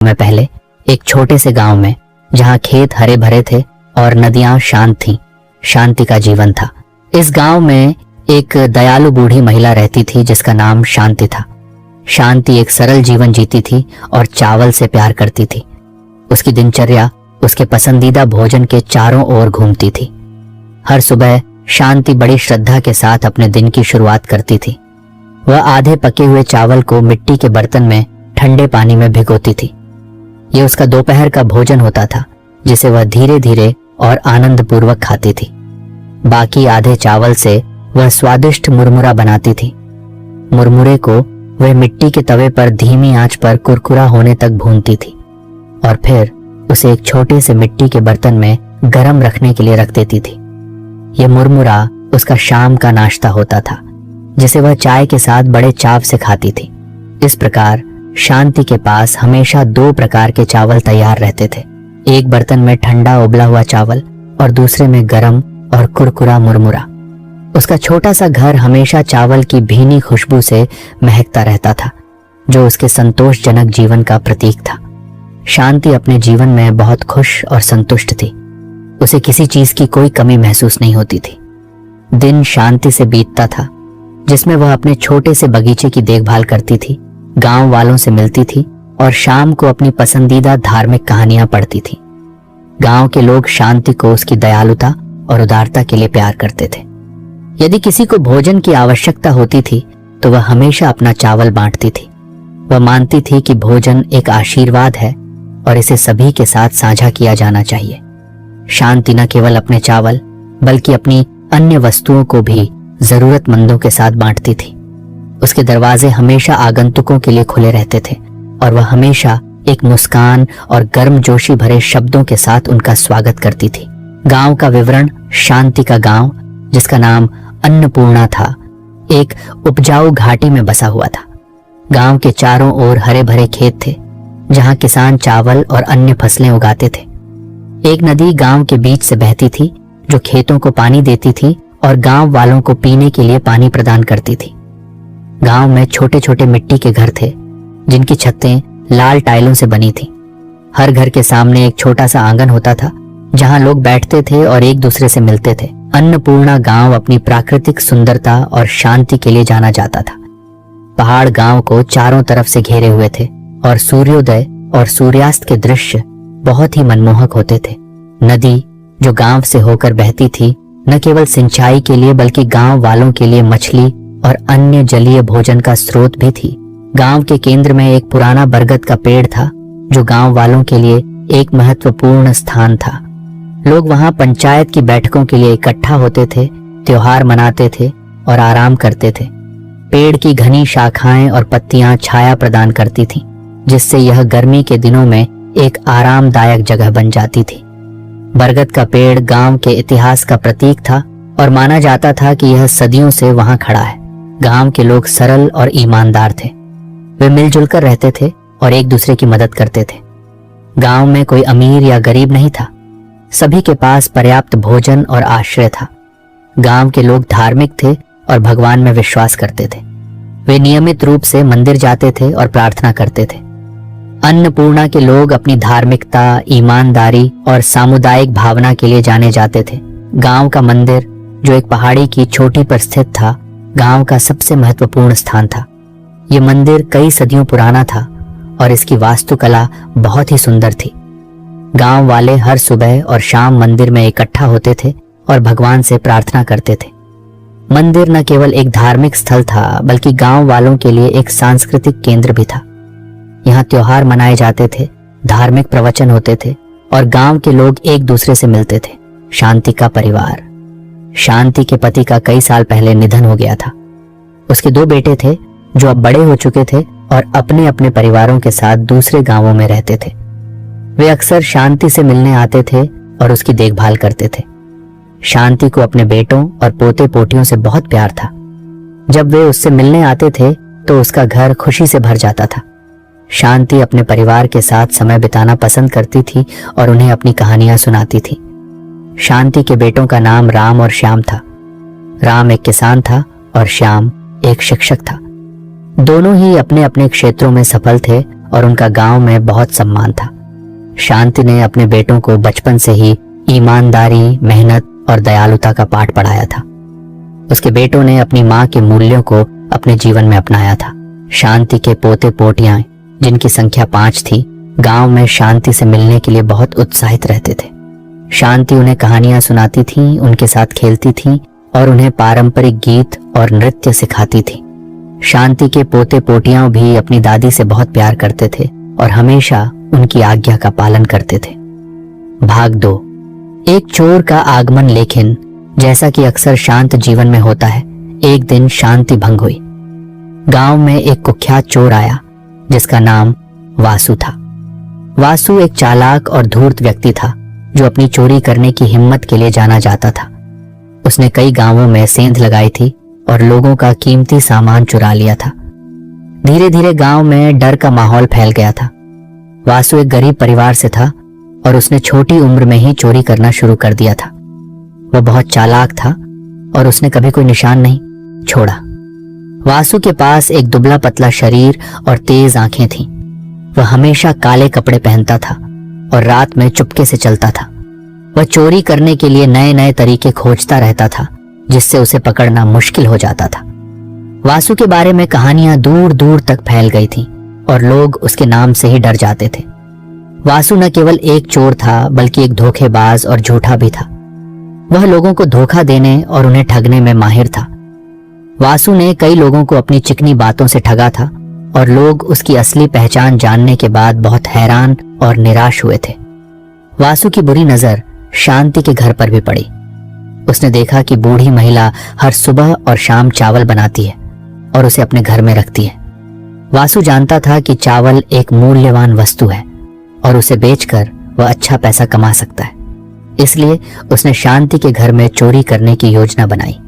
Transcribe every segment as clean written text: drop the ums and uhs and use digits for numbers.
में पहले एक छोटे से गांव में, जहां खेत हरे भरे थे और नदियां शांत थीं, शांति का जीवन था। इस गांव में एक दयालु बूढ़ी महिला रहती थी जिसका नाम शांति था। शांति एक सरल जीवन जीती थी और चावल से प्यार करती थी। उसकी दिनचर्या उसके पसंदीदा भोजन के चारों ओर घूमती थी। हर सुबह शांति बड़ी श्रद्धा के साथ अपने दिन की शुरुआत करती थी। वह आधे पके हुए चावल को मिट्टी के बर्तन में ठंडे पानी में भिगोती थी। यह उसका दोपहर का भोजन होता था, जिसे वह धीरे धीरे और आनंद पूर्वक खाती थी। बाकी आधे चावल से वह स्वादिष्ट मुरमुरा बनाती थी। मुरमुरे को वह मिट्टी के तवे पर धीमी आंच पर कुरकुरा होने तक भूनती थी और फिर उसे एक छोटे से मिट्टी के बर्तन में गर्म रखने के लिए रख देती थी। यह मुरमुरा उसका शाम का नाश्ता होता था, जिसे वह चाय के साथ बड़े चाव से खाती थी। इस प्रकार शांति के पास हमेशा दो प्रकार के चावल तैयार रहते थे, एक बर्तन में ठंडा उबला हुआ चावल और दूसरे में गरम और कुरकुरा मुरमुरा। उसका छोटा सा घर हमेशा चावल की भीनी खुशबू से महकता रहता था, जो उसके संतोषजनक जीवन का प्रतीक था। शांति अपने जीवन में बहुत खुश और संतुष्ट थी। उसे किसी चीज की कोई कमी महसूस नहीं होती थी। दिन शांति से बीतता था, जिसमें वह अपने छोटे से बगीचे की देखभाल करती थी, गांव वालों से मिलती थी और शाम को अपनी पसंदीदा धार्मिक कहानियां पढ़ती थी। गांव के लोग शांति को उसकी दयालुता और उदारता के लिए प्यार करते थे। यदि किसी को भोजन की आवश्यकता होती थी तो वह हमेशा अपना चावल बांटती थी। वह मानती थी कि भोजन एक आशीर्वाद है और इसे सभी के साथ साझा किया जाना चाहिए। शांति न केवल अपने चावल बल्कि अपनी अन्य वस्तुओं को भी जरूरतमंदों के साथ बांटती थी। उसके दरवाजे हमेशा आगंतुकों के लिए खुले रहते थे और वह हमेशा एक मुस्कान और गर्मजोशी भरे शब्दों के साथ उनका स्वागत करती थी। गांव का विवरण। शांति का गांव, जिसका नाम अन्नपूर्णा था, एक उपजाऊ घाटी में बसा हुआ था। गांव के चारों ओर हरे भरे खेत थे, जहां किसान चावल और अन्य फसलें उगाते थे। एक नदी गांव के बीच से बहती थी, जो खेतों को पानी देती थी और गांव वालों को पीने के लिए पानी प्रदान करती थी। गांव में छोटे छोटे मिट्टी के घर थे, जिनकी छतें लाल टाइलों से बनी थी। हर घर के सामने एक छोटा सा आंगन होता था, जहां लोग बैठते थे और एक दूसरे से मिलते थे। अन्नपूर्णा गांव अपनी प्राकृतिक सुंदरता और शांति के लिए जाना जाता था। पहाड़ गांव को चारों तरफ से घेरे हुए थे और सूर्योदय और सूर्यास्त के दृश्य बहुत ही मनमोहक होते थे। नदी जो गांव से होकर बहती थी, न केवल सिंचाई के लिए बल्कि गांव वालों के लिए मछली और अन्य जलीय भोजन का स्रोत भी थी। गांव के केंद्र में एक पुराना बरगद का पेड़ था, जो गांव वालों के लिए एक महत्वपूर्ण स्थान था। लोग वहां पंचायत की बैठकों के लिए इकट्ठा होते थे, त्योहार मनाते थे और आराम करते थे। पेड़ की घनी शाखाएं और पत्तियां छाया प्रदान करती थीं, जिससे यह गर्मी के दिनों में एक आरामदायक जगह बन जाती थी। बरगद का पेड़ गांव के इतिहास का प्रतीक था और माना जाता था कि यह सदियों से वहां खड़ा है। गांव के लोग सरल और ईमानदार थे। वे मिलजुल कर रहते थे और एक दूसरे की मदद करते थे। गांव में कोई अमीर या गरीब नहीं था। सभी के पास पर्याप्त भोजन और आश्रय था। गांव के लोग धार्मिक थे और भगवान में विश्वास करते थे। वे नियमित रूप से मंदिर जाते थे और प्रार्थना करते थे। अन्नपूर्णा के लोग अपनी धार्मिकता, ईमानदारी और सामुदायिक भावना के लिए जाने जाते थे। गांव का मंदिर, जो एक पहाड़ी की चोटी पर स्थित था, गांव का सबसे महत्वपूर्ण स्थान था। यह मंदिर कई सदियों पुराना था और इसकी वास्तुकला बहुत ही सुंदर थी। गांव वाले हर सुबह और शाम मंदिर में इकट्ठा होते थे और भगवान से प्रार्थना करते थे। मंदिर न केवल एक धार्मिक स्थल था, बल्कि गांव वालों के लिए एक सांस्कृतिक केंद्र भी था। यहाँ त्योहार मनाए जाते थे, धार्मिक प्रवचन होते थे और गांव के लोग एक दूसरे से मिलते थे। शांति का परिवार। शांति के पति का कई साल पहले निधन हो गया था। उसके दो बेटे थे, जो अब बड़े हो चुके थे और अपने अपने परिवारों के साथ दूसरे गांवों में रहते थे। वे अक्सर शांति से मिलने आते थे और उसकी देखभाल करते थे। शांति को अपने बेटों और पोते पोतियों से बहुत प्यार था। जब वे उससे मिलने आते थे तो उसका घर खुशी से भर जाता था। शांति अपने परिवार के साथ समय बिताना पसंद करती थी और उन्हें अपनी कहानियां सुनाती थी। शांति के बेटों का नाम राम और श्याम था। राम एक किसान था और श्याम एक शिक्षक था। दोनों ही अपने अपने क्षेत्रों में सफल थे और उनका गांव में बहुत सम्मान था। शांति ने अपने बेटों को बचपन से ही ईमानदारी, मेहनत और दयालुता का पाठ पढ़ाया था। उसके बेटों ने अपनी माँ के मूल्यों को अपने जीवन में अपनाया था। शांति के पोते पोतियां, जिनकी संख्या 5 थी, गांव में शांति से मिलने के लिए बहुत उत्साहित रहते थे। शांति उन्हें कहानियां सुनाती थी, उनके साथ खेलती थी और उन्हें पारंपरिक गीत और नृत्य सिखाती थी। शांति के पोते पोतियां भी अपनी दादी से बहुत प्यार करते थे और हमेशा उनकी आज्ञा का पालन करते थे। भाग 2। एक चोर का आगमन। लेकिन जैसा कि अक्सर शांत जीवन में होता है, एक दिन शांति भंग हुई। गांव में एक कुख्यात चोर आया जिसका नाम वासु था। वासु एक चालाक और धूर्त व्यक्ति था जो अपनी चोरी करने की हिम्मत के लिए जाना जाता था। उसने कई गांवों में सेंध लगाई थी और लोगों का कीमती सामान चुरा लिया था। धीरे धीरे गांव में डर का माहौल फैल गया था। वासु एक गरीब परिवार से था और उसने छोटी उम्र में ही चोरी करना शुरू कर दिया था। वह बहुत चालाक था और उसने कभी कोई निशान नहीं छोड़ा। वासु के पास एक दुबला पतला शरीर और तेज आंखें थीं। वह हमेशा काले कपड़े पहनता था और रात में चुपके से चलता था। वह चोरी करने के लिए नए नए तरीके खोजता रहता था जिससे उसे पकड़ना मुश्किल हो जाता था। वासु के बारे में कहानियां दूर दूर तक फैल गई थीं और लोग उसके नाम से ही डर जाते थे। वासु न केवल एक चोर था बल्कि एक धोखेबाज और झूठा भी था। वह लोगों को धोखा देने और उन्हें ठगने में माहिर था। वासु ने कई लोगों को अपनी चिकनी बातों से ठगा था और लोग उसकी असली पहचान जानने के बाद बहुत हैरान और निराश हुए थे। वासु की बुरी नजर शांति के घर पर भी पड़ी। उसने देखा कि बूढ़ी महिला हर सुबह और शाम चावल बनाती है और उसे अपने घर में रखती है। वासु जानता था कि चावल एक मूल्यवान वस्तु है और उसे बेचकर वह अच्छा पैसा कमा सकता है। इसलिए उसने शांति के घर में चोरी करने की योजना बनाई।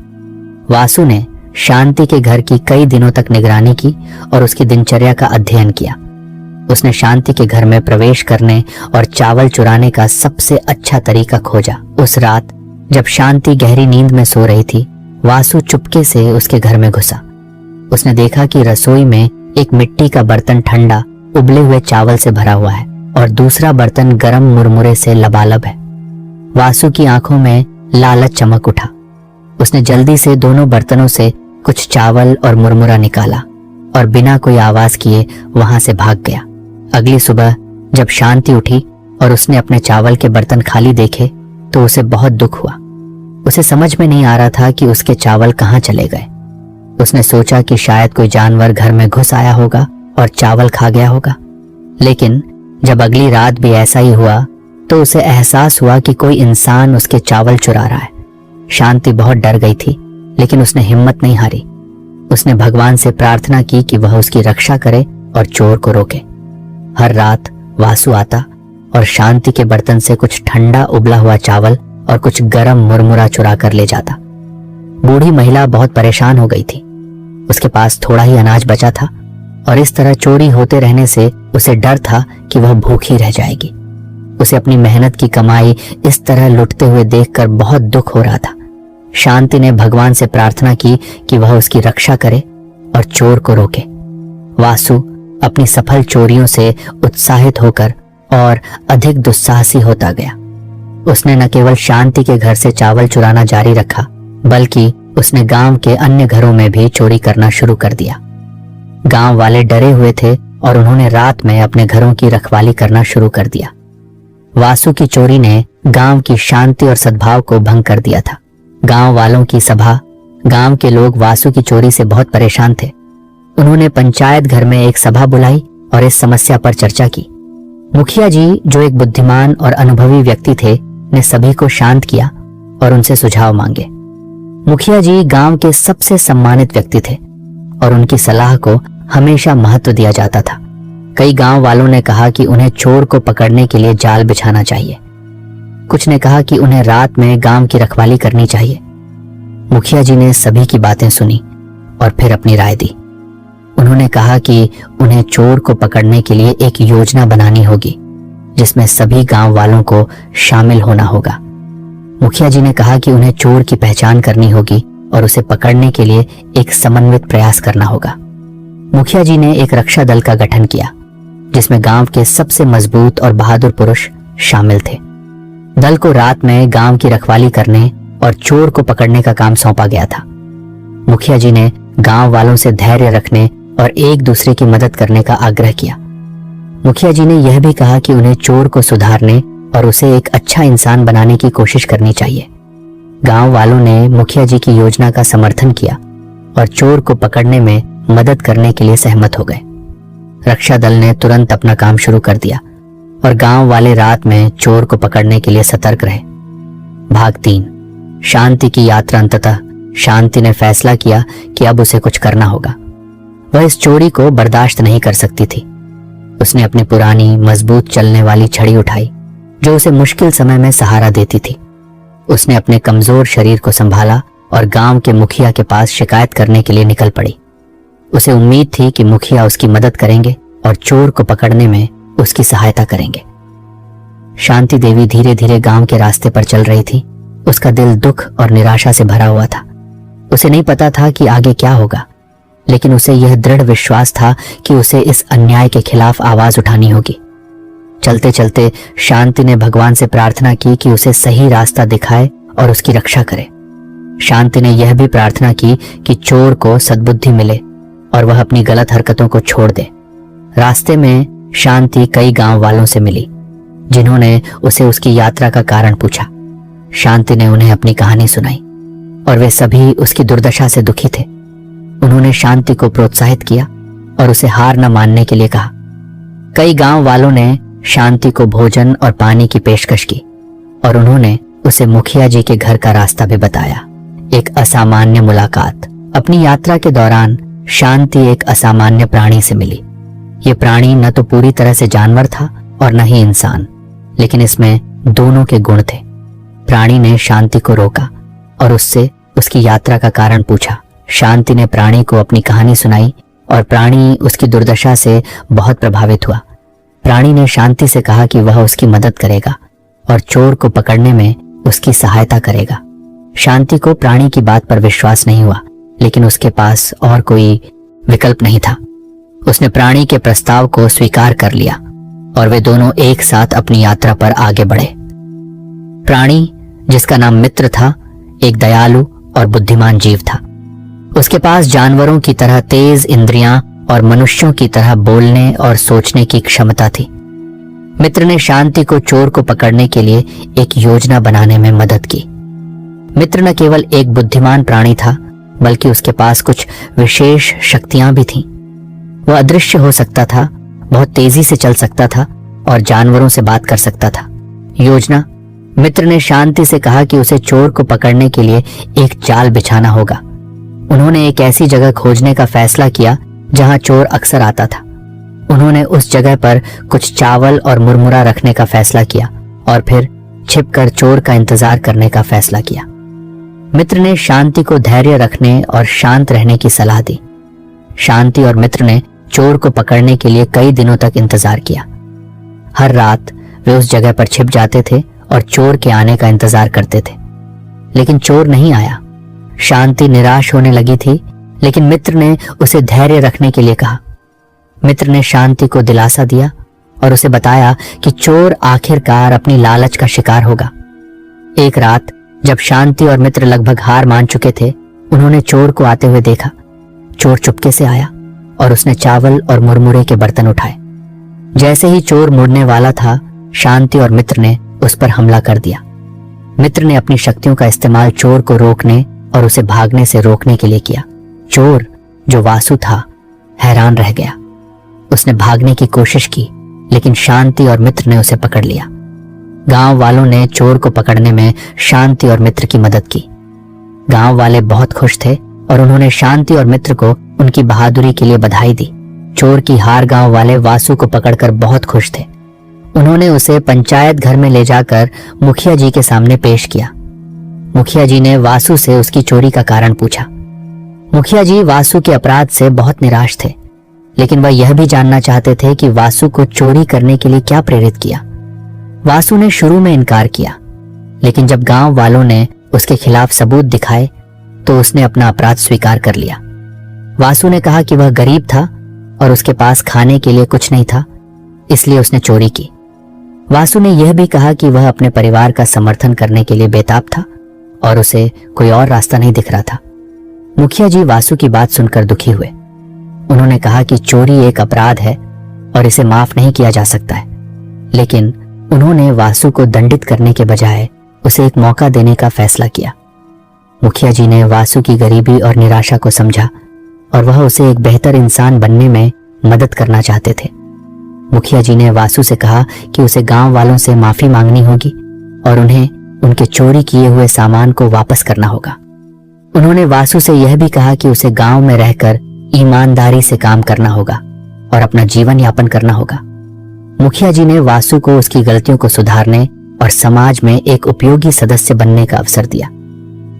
वासु ने शांति के घर की कई दिनों तक निगरानी की और उसकी दिनचर्या का अध्ययन किया। उसने शांति के घर में प्रवेश करने और चावल चुराने का सबसे अच्छा तरीका खोजा। उस रात जब शांति गहरी नींद में सो रही थी, वासु चुपके से उसके घर में घुसा। उसने देखा कि रसोई में एक मिट्टी का बर्तन ठंडा उबले हुए चावल से भरा हुआ है और दूसरा बर्तन गरम मुरमुरे से लबालब है। वासु की आंखों में लालच चमक उठा। उसने जल्दी से दोनों बर्तनों से कुछ चावल और मुरमुरा निकाला और बिना कोई आवाज किए वहां से भाग गया। अगली सुबह जब शांति उठी और उसने अपने चावल के बर्तन खाली देखे तो उसे बहुत दुख हुआ। उसे समझ में नहीं आ रहा था कि उसके चावल कहाँ चले गए। उसने सोचा कि शायद कोई जानवर घर में घुस आया होगा और चावल खा गया होगा। लेकिन जब अगली रात भी ऐसा ही हुआ तो उसे एहसास हुआ कि कोई इंसान उसके चावल चुरा रहा है। शांति बहुत डर गई थी, लेकिन उसने हिम्मत नहीं हारी। उसने भगवान से प्रार्थना की कि वह उसकी रक्षा करे और चोर को रोके। हर रात वासु आता और शांति के बर्तन से कुछ ठंडा उबला हुआ चावल और कुछ गरम मुरमुरा चुरा कर ले जाता। बूढ़ी महिला बहुत परेशान हो गई थी। उसके पास थोड़ा ही अनाज बचा था और इस तरह चोरी होते रहने से उसे डर था कि वह भूखी रह जाएगी। उसे अपनी मेहनत की कमाई इस तरह लुटते हुए देखकर बहुत दुख हो रहा था। शांति ने भगवान से प्रार्थना की कि वह उसकी रक्षा करे और चोर को रोके। वासु अपनी सफल चोरियों से उत्साहित होकर और अधिक दुस्साहसी होता गया। उसने न केवल शांति के घर से चावल चुराना जारी रखा, बल्कि उसने गांव के अन्य घरों में भी चोरी करना शुरू कर दिया। गांव वाले डरे हुए थे और उन्होंने रात में अपने घरों की रखवाली करना शुरू कर दिया। वासु की चोरी ने गांव की शांति और सद्भाव को भंग कर दिया था। गांव वालों की सभा, गांव के लोग वासु की चोरी से बहुत परेशान थे। उन्होंने पंचायत घर में एक सभा बुलाई और इस समस्या पर चर्चा की। मुखिया जी, जो एक बुद्धिमान और अनुभवी व्यक्ति थे, ने सभी को शांत किया और उनसे सुझाव मांगे। मुखिया जी गांव के सबसे सम्मानित व्यक्ति थे और उनकी सलाह को हमेशा महत्व दिया जाता था। कई गांव वालों ने कहा कि उन्हें चोर को पकड़ने के लिए जाल बिछाना चाहिए। कुछ ने कहा कि उन्हें रात में गांव की रखवाली करनी चाहिए। मुखिया जी ने सभी की बातें सुनी और फिर अपनी राय दी। उन्होंने कहा कि उन्हें चोर को पकड़ने के लिए एक योजना बनानी होगी जिसमें सभी गांव वालों को शामिल होना होगा। मुखिया जी ने कहा कि उन्हें चोर की पहचान करनी होगी और उसे पकड़ने के लिए एक समन्वित प्रयास करना होगा। मुखिया जी ने एक रक्षा दल का गठन किया। जिसमें गांव के सबसे मजबूत और बहादुर पुरुष शामिल थे। दल को रात में गांव की रखवाली करने और चोर को पकड़ने का काम सौंपा गया था। मुखिया जी ने गांव वालों से धैर्य रखने और एक दूसरे की मदद करने का आग्रह किया। मुखिया जी ने यह भी कहा कि उन्हें चोर को सुधारने और उसे एक अच्छा इंसान बनाने की कोशिश करनी चाहिए। गांव वालों ने मुखिया जी की योजना का समर्थन किया और चोर को पकड़ने में मदद करने के लिए सहमत हो गए। रक्षा दल ने तुरंत अपना काम शुरू कर दिया और गांव वाले रात में चोर को पकड़ने के लिए सतर्क रहे। भाग 3। शांति की यात्रा। अंततः शांति ने फैसला किया कि अब उसे कुछ करना होगा। वह इस चोरी को बर्दाश्त नहीं कर सकती थी। उसने अपनी पुरानी मजबूत चलने वाली छड़ी उठाई जो उसे मुश्किल समय में सहारा देती थी। उसने अपने कमजोर शरीर को संभाला और गांव के मुखिया के पास शिकायत करने के लिए निकल पड़ी। उसे उम्मीद थी कि मुखिया उसकी मदद करेंगे और चोर को पकड़ने में उसकी सहायता करेंगे। शांति देवी धीरे धीरे गांव के रास्ते पर चल रही थी। उसका दिल दुख और निराशा से भरा हुआ था। उसे नहीं पता था कि आगे क्या होगा, लेकिन उसे यह दृढ़ विश्वास था कि उसे इस अन्याय के खिलाफ आवाज उठानी होगी। चलते चलते शांति ने भगवान से प्रार्थना की कि उसे सही रास्ता दिखाए और उसकी रक्षा करे। शांति ने यह भी प्रार्थना की कि चोर को सद्बुद्धि मिले और वह अपनी गलत हरकतों को छोड़ दे। रास्ते में शांति कई गांव वालों से मिली जिन्होंने उसे उसकी यात्रा का कारण पूछा। शांति ने उन्हें अपनी कहानी सुनाई और वे सभी उसकी दुर्दशा से दुखी थे। उन्होंने शांति को प्रोत्साहित किया और उसे हार न मानने के लिए कहा। कई गांव वालों ने शांति को भोजन और पानी की पेशकश की और उन्होंने उसे मुखिया जी के घर का रास्ता भी बताया। एक असामान्य मुलाकात। अपनी यात्रा के दौरान शांति एक असामान्य प्राणी से मिली। ये प्राणी न तो पूरी तरह से जानवर था और न ही इंसान, लेकिन इसमें दोनों के गुण थे। प्राणी ने शांति को रोका और उससे उसकी यात्रा का कारण पूछा। शांति ने प्राणी को अपनी कहानी सुनाई और प्राणी उसकी दुर्दशा से बहुत प्रभावित हुआ। प्राणी ने शांति से कहा कि वह उसकी मदद करेगा और चोर को पकड़ने में उसकी सहायता करेगा। शांति को प्राणी की बात पर विश्वास नहीं हुआ, लेकिन उसके पास और कोई विकल्प नहीं था। उसने प्राणी के प्रस्ताव को स्वीकार कर लिया और वे दोनों एक साथ अपनी यात्रा पर आगे बढ़े। प्राणी, जिसका नाम मित्र था, एक दयालु और बुद्धिमान जीव था। उसके पास जानवरों की तरह तेज इंद्रियां और मनुष्यों की तरह बोलने और सोचने की क्षमता थी। मित्र ने शांति को चोर को पकड़ने के लिए एक योजना बनाने में मदद की। मित्र न केवल एक बुद्धिमान प्राणी था, बल्कि उसके पास कुछ विशेष शक्तियां भी थीं। वह अदृश्य हो सकता था, बहुत तेजी से चल सकता था और जानवरों से बात कर सकता था। योजना। मित्र ने शांति से कहा कि उसे चोर को पकड़ने के लिए एक जाल बिछाना होगा। उन्होंने एक ऐसी जगह खोजने का फैसला किया जहां चोर अक्सर आता था। उन्होंने उस जगह पर कुछ चावल और मुरमुरा रखने का फैसला किया और फिर छिपकर चोर का इंतजार करने का फैसला किया। मित्र ने शांति को धैर्य रखने और शांत रहने की सलाह दी। शांति और मित्र ने चोर को पकड़ने के लिए कई दिनों तक इंतजार किया। हर रात वे उस जगह पर छिप जाते थे और चोर के आने का इंतजार करते थे, लेकिन चोर नहीं आया। शांति निराश होने लगी थी, लेकिन मित्र ने उसे धैर्य रखने के लिए कहा। मित्र ने शांति को दिलासा दिया और उसे बताया कि चोर आखिरकार अपनी लालच का शिकार होगा। एक रात जब शांति और मित्र लगभग हार मान चुके थे, उन्होंने चोर को आते हुए देखा। चोर चुपके से आया और उसने चावल और मुरमुरे के बर्तन उठाए। जैसे ही चोर मुड़ने वाला था, शांति और मित्र ने उस पर हमला कर दिया। मित्र ने अपनी शक्तियों का इस्तेमाल चोर को रोकने और उसे भागने से रोकने के लिए किया। चोर, जो वासु था, हैरान रह गया। उसने भागने की कोशिश की, लेकिन शांति और मित्र ने उसे पकड़ लिया। गांव वालों ने चोर को पकड़ने में शांति और मित्र की मदद की। गांव वाले बहुत खुश थे और उन्होंने शांति और मित्र को उनकी बहादुरी के लिए बधाई दी। चोर की हार गांव वाले वासु को पकड़कर बहुत खुश थे। उन्होंने उसे पंचायत घर में ले जाकर मुखिया जी के सामने पेश किया। मुखिया जी ने वासु से उसकी चोरी का कारण पूछा। मुखिया जी वासु के अपराध से बहुत निराश थे, लेकिन वह यह भी जानना चाहते थे कि वासु को चोरी करने के लिए क्या प्रेरित किया। वासु ने शुरू में इनकार किया, लेकिन जब गांव वालों ने उसके खिलाफ सबूत दिखाए तो उसने अपना अपराध स्वीकार कर लिया। वासु ने कहा कि वह गरीब था और उसके पास खाने के लिए कुछ नहीं था, इसलिए उसने चोरी की। वासु ने यह भी कहा कि वह अपने परिवार का समर्थन करने के लिए बेताब था और उसे कोई और रास्ता नहीं दिख रहा था। मुखिया जी वासु की बात सुनकर दुखी हुए। उन्होंने कहा कि चोरी एक अपराध है और इसे माफ नहीं किया जा सकता है, लेकिन उन्होंने वासु को दंडित करने के बजाय उसे एक मौका देने का फैसला किया। मुखिया जी ने वासु की गरीबी और निराशा को समझा और वह उसे एक बेहतर इंसान बनने में मदद करना चाहते थे। मुखिया जी ने वासु से कहा कि उसे गांव वालों से माफी मांगनी होगी और उन्हें उनके चोरी किए हुए सामान को वापस करना होगा। उन्होंने वासु से यह भी कहा कि उसे गांव में रहकर ईमानदारी से काम करना होगा और अपना जीवन यापन करना होगा। मुखिया जी ने वासु को उसकी गलतियों को सुधारने और समाज में एक उपयोगी सदस्य बनने का अवसर दिया।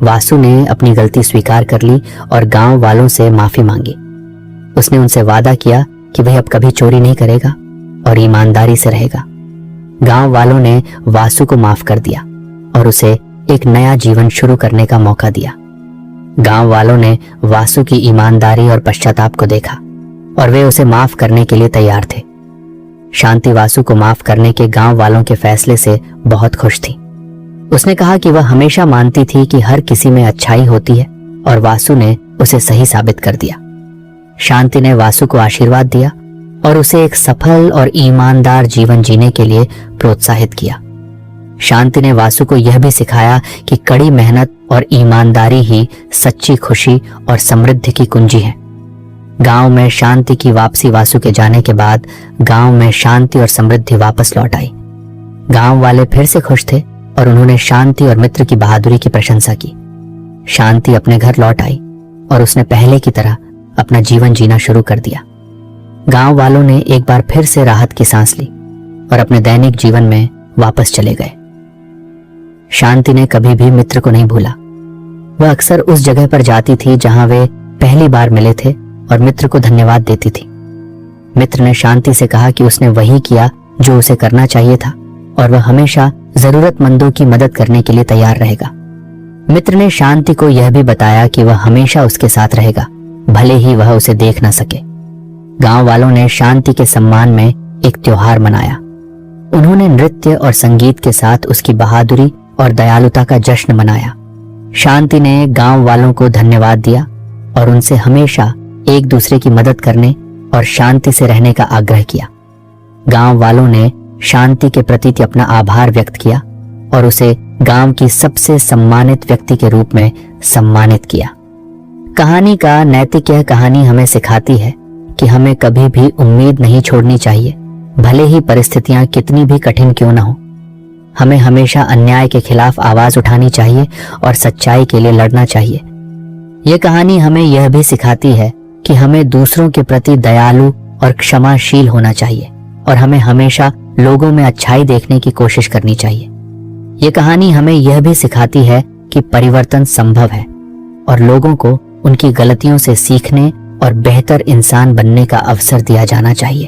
वासु ने अपनी गलती स्वीकार कर ली और गांव वालों से माफी मांगी। उसने उनसे वादा किया कि वह अब कभी चोरी नहीं करेगा और ईमानदारी से रहेगा। गांव वालों ने वासु को माफ कर दिया और उसे एक नया जीवन शुरू करने का मौका दिया। गांव वालों ने वासु की ईमानदारी और पश्चाताप को देखा और वे उसे माफ करने के लिए तैयार थे। शांति वासु को माफ करने के गांव वालों के फैसले से बहुत खुश थी। उसने कहा कि वह हमेशा मानती थी कि हर किसी में अच्छाई होती है और वासु ने उसे सही साबित कर दिया। शांति ने वासु को आशीर्वाद दिया और उसे एक सफल और ईमानदार जीवन जीने के लिए प्रोत्साहित किया। शांति ने वासु को यह भी सिखाया कि कड़ी मेहनत और ईमानदारी ही सच्ची खुशी और समृद्धि की कुंजी है। गांव में शांति की वापसी वासु के जाने के बाद गांव में शांति और समृद्धि वापस लौट आई। गांव वाले फिर से खुश थे और उन्होंने शांति और मित्र की बहादुरी की प्रशंसा की। शांति अपने घर लौट आई और उसने पहले की तरह अपना जीवन जीना शुरू कर दिया। गांव वालों ने एक बार फिर से राहत की सांस ली और अपने दैनिक जीवन में वापस चले गए। शांति ने कभी भी मित्र को नहीं भूला। वह अक्सर उस जगह पर जाती थी जहां वे पहली बार मिले थे और मित्र को धन्यवाद देती थी। मित्र ने शांति से कहा कि उसने वही किया जो उसे करना चाहिए था और वह हमेशा जरूरतमंदों की मदद करने के लिए तैयार रहेगा। मित्र ने शांति को यह भी बताया कि वह हमेशा उसके साथ रहेगा, भले ही वह उसे देख न सके। गांव वालों ने शांति के सम्मान में एक त्योहार मनाया। उन्होंने नृत्य और संगीत के साथ उसकी बहादुरी और दयालुता का जश्न मनाया। शांति ने गांव वालों को धन्यवाद दिया और उनसे हमेशा एक दूसरे की मदद करने और शांति से रहने का आग्रह किया। गांव वालों ने शांति के प्रति अपना आभार व्यक्त किया और उसे गांव की सबसे सम्मानित व्यक्ति के रूप में सम्मानित किया। कहानी का नैतिक यह कहानी हमें सिखाती है कि हमें कभी भी उम्मीद नहीं छोड़नी चाहिए, भले ही परिस्थितियां कितनी भी कठिन क्यों न हो। हमें हमेशा अन्याय के खिलाफ आवाज उठानी चाहिए और सच्चाई के लिए लड़ना चाहिए। यह कहानी हमें यह भी सिखाती है कि हमें दूसरों के प्रति दयालु और क्षमाशील होना चाहिए और हमें हमेशा लोगों में अच्छाई देखने की कोशिश करनी चाहिए। यह कहानी हमें यह भी सिखाती है कि परिवर्तन संभव है और लोगों को उनकी गलतियों से सीखने और बेहतर इंसान बनने का अवसर दिया जाना चाहिए।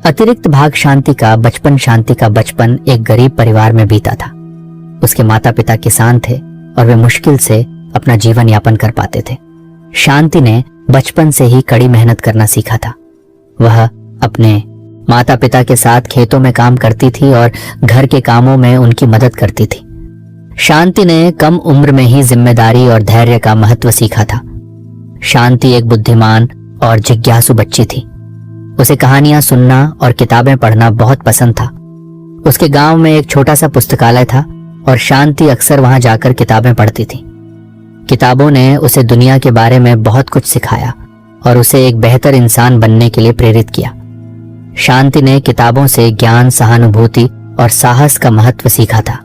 अतिरिक्त भाग शांति का बचपन एक गरीब परिवार में बीता था। उसके माता पिता किसान थे और वे मुश्किल से अपना जीवन यापन कर पाते थे। शांति ने बचपन से ही कड़ी मेहनत करना सीखा था। वह अपने माता पिता के साथ खेतों में काम करती थी और घर के कामों में उनकी मदद करती थी। शांति ने कम उम्र में ही जिम्मेदारी और धैर्य का महत्व सीखा था। शांति एक बुद्धिमान और जिज्ञासु बच्ची थी। उसे कहानियां सुनना और किताबें पढ़ना बहुत पसंद था। उसके गांव में एक छोटा सा पुस्तकालय था और शांति अक्सर वहां जाकर किताबें पढ़ती थी। किताबों ने उसे दुनिया के बारे में बहुत कुछ सिखाया और उसे एक बेहतर इंसान बनने के लिए प्रेरित किया। शांति ने किताबों से ज्ञान, सहानुभूति और साहस का महत्व सीखा था।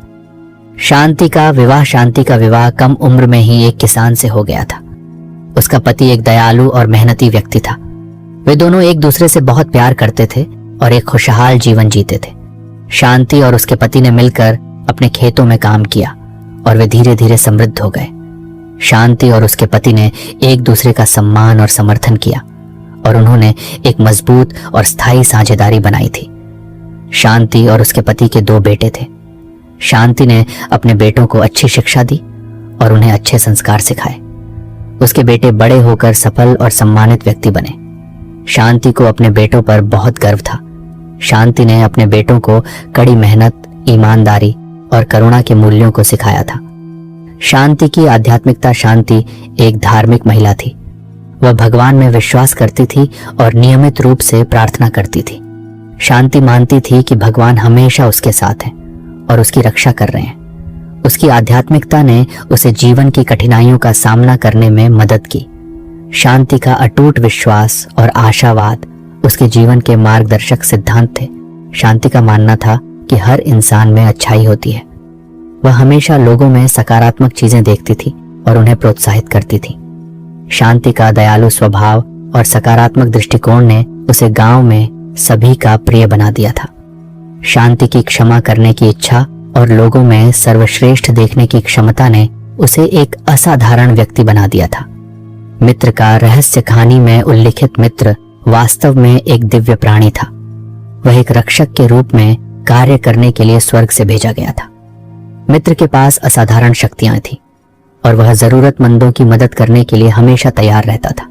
शांति का विवाह कम उम्र में ही एक किसान से हो गया था। उसका पति एक दयालु और मेहनती व्यक्ति था। वे दोनों एक दूसरे से बहुत प्यार करते थे और एक खुशहाल जीवन जीते थे। शांति और उसके पति ने मिलकर अपने खेतों में काम किया और वे धीरे धीरे समृद्ध हो गए। शांति और उसके पति ने एक दूसरे का सम्मान और समर्थन किया और उन्होंने एक मजबूत और स्थायी साझेदारी बनाई थी। शांति और उसके पति के 2 बेटे थे। शांति ने अपने बेटों को अच्छी शिक्षा दी और उन्हें अच्छे संस्कार सिखाए। उसके बेटे बड़े होकर सफल और सम्मानित व्यक्ति बने। शांति को अपने बेटों पर बहुत गर्व था। शांति ने अपने बेटों को कड़ी मेहनत, ईमानदारी और करुणा के मूल्यों को सिखाया था। शांति की आध्यात्मिकता शांति एक धार्मिक महिला थी। वह भगवान में विश्वास करती थी और नियमित रूप से प्रार्थना करती थी। शांति मानती थी कि भगवान हमेशा उसके साथ हैं और उसकी रक्षा कर रहे हैं। उसकी आध्यात्मिकता ने उसे जीवन की कठिनाइयों का सामना करने में मदद की। शांति का अटूट विश्वास और आशावाद उसके जीवन के मार्गदर्शक सिद्धांत थे। शांति का मानना था कि हर इंसान में अच्छाई होती है। वह हमेशा लोगों में सकारात्मक चीजें देखती थी और उन्हें प्रोत्साहित करती थी। शांति का दयालु स्वभाव और सकारात्मक दृष्टिकोण ने उसे गांव में सभी का प्रिय बना दिया था। शांति की क्षमा करने की इच्छा और लोगों में सर्वश्रेष्ठ देखने की क्षमता ने उसे एक असाधारण व्यक्ति बना दिया था। मित्र का रहस्य कहानी में उल्लिखित मित्र वास्तव में एक दिव्य प्राणी था। वह एक रक्षक के रूप में कार्य करने के लिए स्वर्ग से भेजा गया था। मित्र के पास असाधारण शक्तियां थीं और वह जरूरतमंदों की मदद करने के लिए हमेशा तैयार रहता था।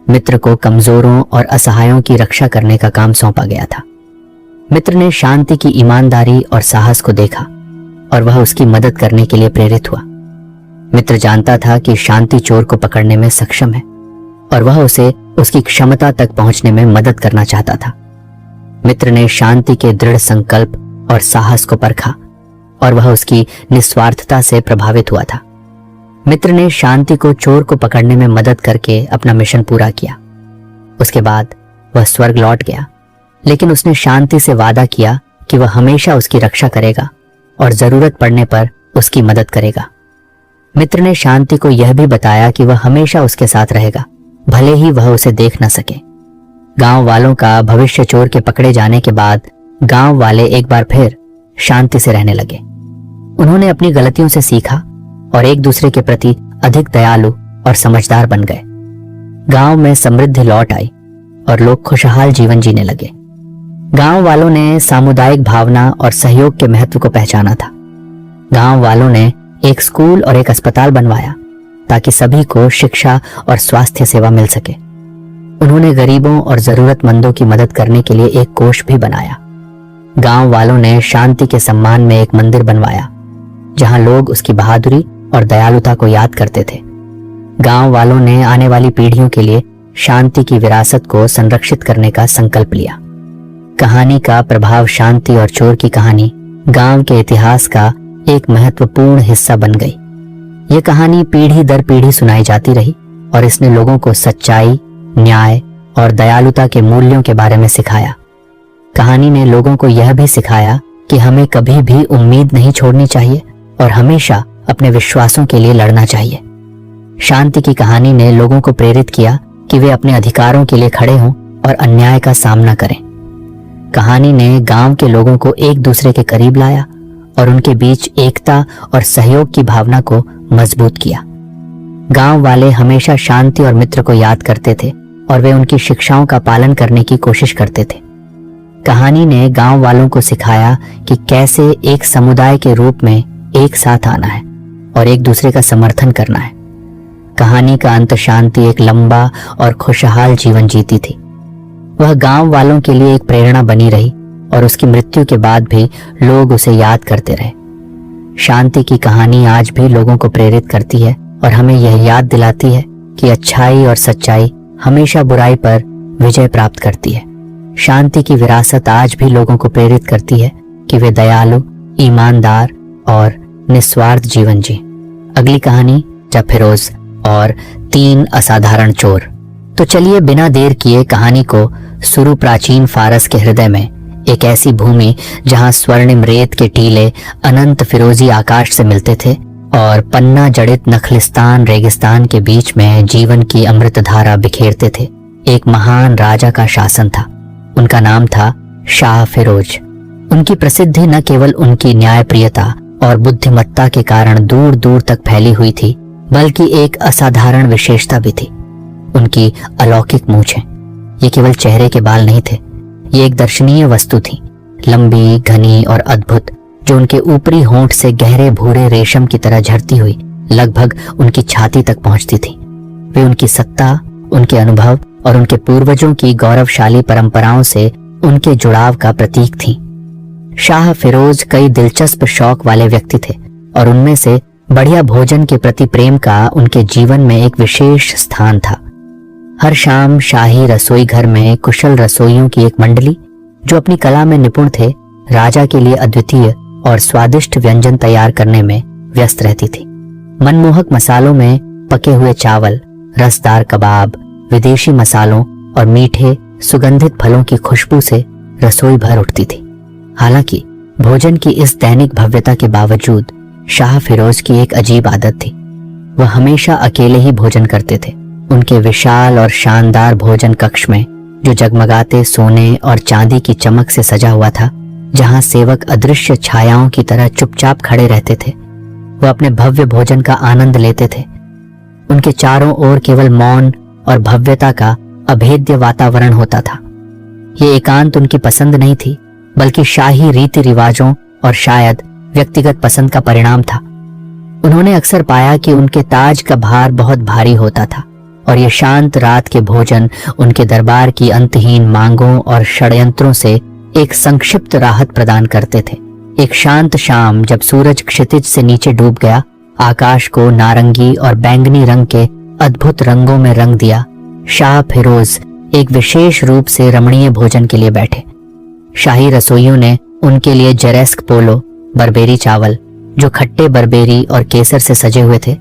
मित्र को कमजोरों और असहायों की रक्षा करने का काम सौंपा गया था। मित्र ने शांति की ईमानदारी और साहस को देखा और वह उसकी मदद करने के लिए प्रेरित हुआ। मित्र जानता था कि शांति चोर को पकड़ने में सक्षम है और वह उसे उसकी क्षमता तक पहुंचने में मदद करना चाहता था। मित्र ने शांति के दृढ़ संकल्प और साहस को परखा और वह उसकी निस्वार्थता से प्रभावित हुआ था। मित्र ने शांति को चोर को पकड़ने में मदद करके अपना मिशन पूरा किया। उसके बाद वह स्वर्ग लौट गया, लेकिन उसने शांति से वादा किया कि वह हमेशा उसकी रक्षा करेगा और जरूरत पड़ने पर उसकी मदद करेगा। मित्र ने शांति को यह भी बताया कि वह हमेशा उसके साथ रहेगा, भले ही वह उसे देख न सके। गांव वालों का भविष्य चोर के पकड़े जाने के बाद गांव वाले एक बार फिर शांति से रहने लगे। उन्होंने अपनी गलतियों से सीखा और एक दूसरे के प्रति अधिक दयालु और समझदार बन गए। गांव में समृद्धि लौट आई और लोग खुशहाल जीवन जीने लगे। गांव वालों ने सामुदायिक भावना और सहयोग के महत्व को पहचाना था। गांव वालों ने एक स्कूल और एक अस्पताल बनवाया ताकि सभी को शिक्षा और स्वास्थ्य सेवा मिल सके। उन्होंने गरीबों और जरूरतमंदों की मदद करने के लिए एक कोष भी बनाया। गांव वालों ने शांति के सम्मान में एक मंदिर बनवाया जहां लोग उसकी बहादुरी और दयालुता को याद करते थे। गांव वालों ने आने वाली पीढ़ियों के लिए शांति की विरासत को संरक्षित करने का संकल्प लिया। कहानी का प्रभाव शांति और चोर की कहानी गांव के इतिहास का एक महत्वपूर्ण हिस्सा बन गई। यह कहानी पीढ़ी दर पीढ़ी सुनाई जाती रही और इसने लोगों को सच्चाई, न्याय और दयालुता के मूल्यों के बारे में सिखाया। कहानी ने लोगों को यह भी सिखाया कि हमें कभी भी उम्मीद नहीं छोड़नी चाहिए और हमेशा अपने विश्वासों के लिए लड़ना चाहिए। शांति की कहानी ने लोगों को प्रेरित किया कि वे अपने अधिकारों के लिए खड़े हों और अन्याय का सामना करें। कहानी ने गांव के लोगों को एक दूसरे के करीब लाया और उनके बीच एकता और सहयोग की भावना को मजबूत किया। गांव वाले हमेशा शांति और मित्र को याद करते थे और वे उनकी शिक्षाओं का पालन करने की कोशिश करते थे। कहानी ने गांव वालों को सिखाया कि कैसे एक समुदाय के रूप में एक साथ आना है और एक दूसरे का समर्थन करना है। कहानी का अंत शांति एक लंबा और खुशहाल जीवन जीती थी। वह गांव वालों के लिए एक प्रेरणा बनी रही और उसकी मृत्यु के बाद भी लोग उसे याद करते रहे। शांति की कहानी आज भी लोगों को प्रेरित करती है और हमें यह याद दिलाती है कि अच्छाई और सच्चाई हमेशा बुराई पर विजय प्राप्त करती है। शांति की विरासत आज भी लोगों को प्रेरित करती है कि वे दयालु, ईमानदार और निस्वार्थ जीवन जी। अगली कहानी जफिरोज और 3 असाधारण चोर। तो चलिए बिना देर किए कहानी को शुरू प्राचीन फारस के हृदय में, एक ऐसी भूमि जहां स्वर्णिम रेत के टीले अनंत फिरोजी आकाश से मिलते थे और पन्ना जड़ित नखलिस्तान रेगिस्तान के बीच में जीवन की अमृत धारा बिखेरते थे, एक महान राजा का शासन था। उनका नाम था शाह फिरोज। उनकी प्रसिद्धि न केवल उनकी न्यायप्रियता और बुद्धिमत्ता के कारण दूर दूर तक फैली हुई थी, बल्कि एक असाधारण विशेषता भी थी, उनकी अलौकिक मूंछें। ये केवल चेहरे के बाल नहीं थे, ये एक दर्शनीय वस्तु थी, लंबी, घनी और अद्भुत, जो उनके ऊपरी होंठ से गहरे भूरे रेशम की तरह झरती हुई लगभग उनकी छाती तक पहुंचती थी। वे उनकी सत्ता, उनके अनुभव और उनके पूर्वजों की गौरवशाली परंपराओं से उनके जुड़ाव का प्रतीक थीं। शाह फिरोज कई दिलचस्प शौक वाले व्यक्ति थे और उनमें से बढ़िया भोजन के प्रति प्रेम का उनके जीवन में एक विशेष स्थान था। हर शाम शाही रसोई घर में कुशल रसोइयों की एक मंडली, जो अपनी कला में निपुण थे, राजा के लिए अद्वितीय और स्वादिष्ट व्यंजन तैयार करने में व्यस्त रहती थी। मनमोहक मसालों में पके हुए चावल, रसदार कबाब, विदेशी मसालों और मीठे सुगंधित फलों की खुशबू से रसोई भर उठती थी। हालांकि भोजन की इस दैनिक भव्यता के बावजूद शाह फिरोज की एक अजीब आदत थी। वह हमेशा अकेले ही भोजन करते थे। उनके विशाल और शानदार भोजन कक्ष में, जो जगमगाते सोने और चांदी की चमक से सजा हुआ था, जहां सेवक अदृश्य छायाओं की तरह चुपचाप खड़े रहते थे, वह अपने भव्य भोजन का आनंद लेते थे। उनके चारों ओर केवल मौन और भव्यता का अभेद्य वातावरण होता था। ये एकांत उनकी पसंद नहीं थी, बल्कि शाही रीति रिवाजों और शायद व्यक्तिगत पसंद का परिणाम था। उन्होंने अक्सर पाया कि उनके ताज का भार बहुत भारी होता था और ये शांत रात के भोजन उनके दरबार की अंतहीन मांगों और षड्यंत्रों से एक संक्षिप्त राहत प्रदान करते थे। एक शांत शाम, जब सूरज क्षितिज से नीचे डूब गया, आकाश को नारंगी और बैंगनी रंग के अद्भुत रंगों में रंग दिया, शाह फिरोज एक विशेष रूप से रमणीय भोजन के लिए बैठे। शाही रसोइयों ने उनके लिए जरेस्क पोलो, बर्बेरी चावल, जो खट्टे बर्बेरी और केसर से सजे हुए थे,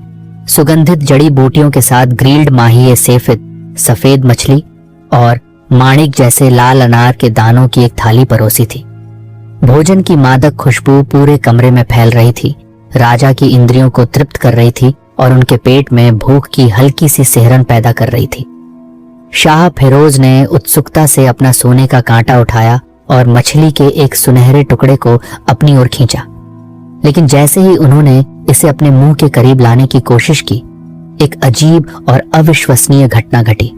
सुगंधित जड़ी बूटियों के साथ ग्रिल्ड माही सेफिद, सफेद मछली और माणिक जैसे लाल अनार के दानों की एक थाली परोसी थी। भोजन की मादक खुशबू पूरे कमरे में फैल रही थी, राजा की इंद्रियों को तृप्त कर रही थी और उनके पेट में भूख की हल्की सी सिहरन पैदा कर रही थी। शाह फिरोज ने उत्सुकता से अपना सोने का कांटा उठाया और मछली के एक सुनहरे टुकड़े को अपनी ओर खींचा, लेकिन जैसे ही उन्होंने इसे अपने मुंह के करीब लाने की कोशिश की, एक अजीब और अविश्वसनीय घटना घटी।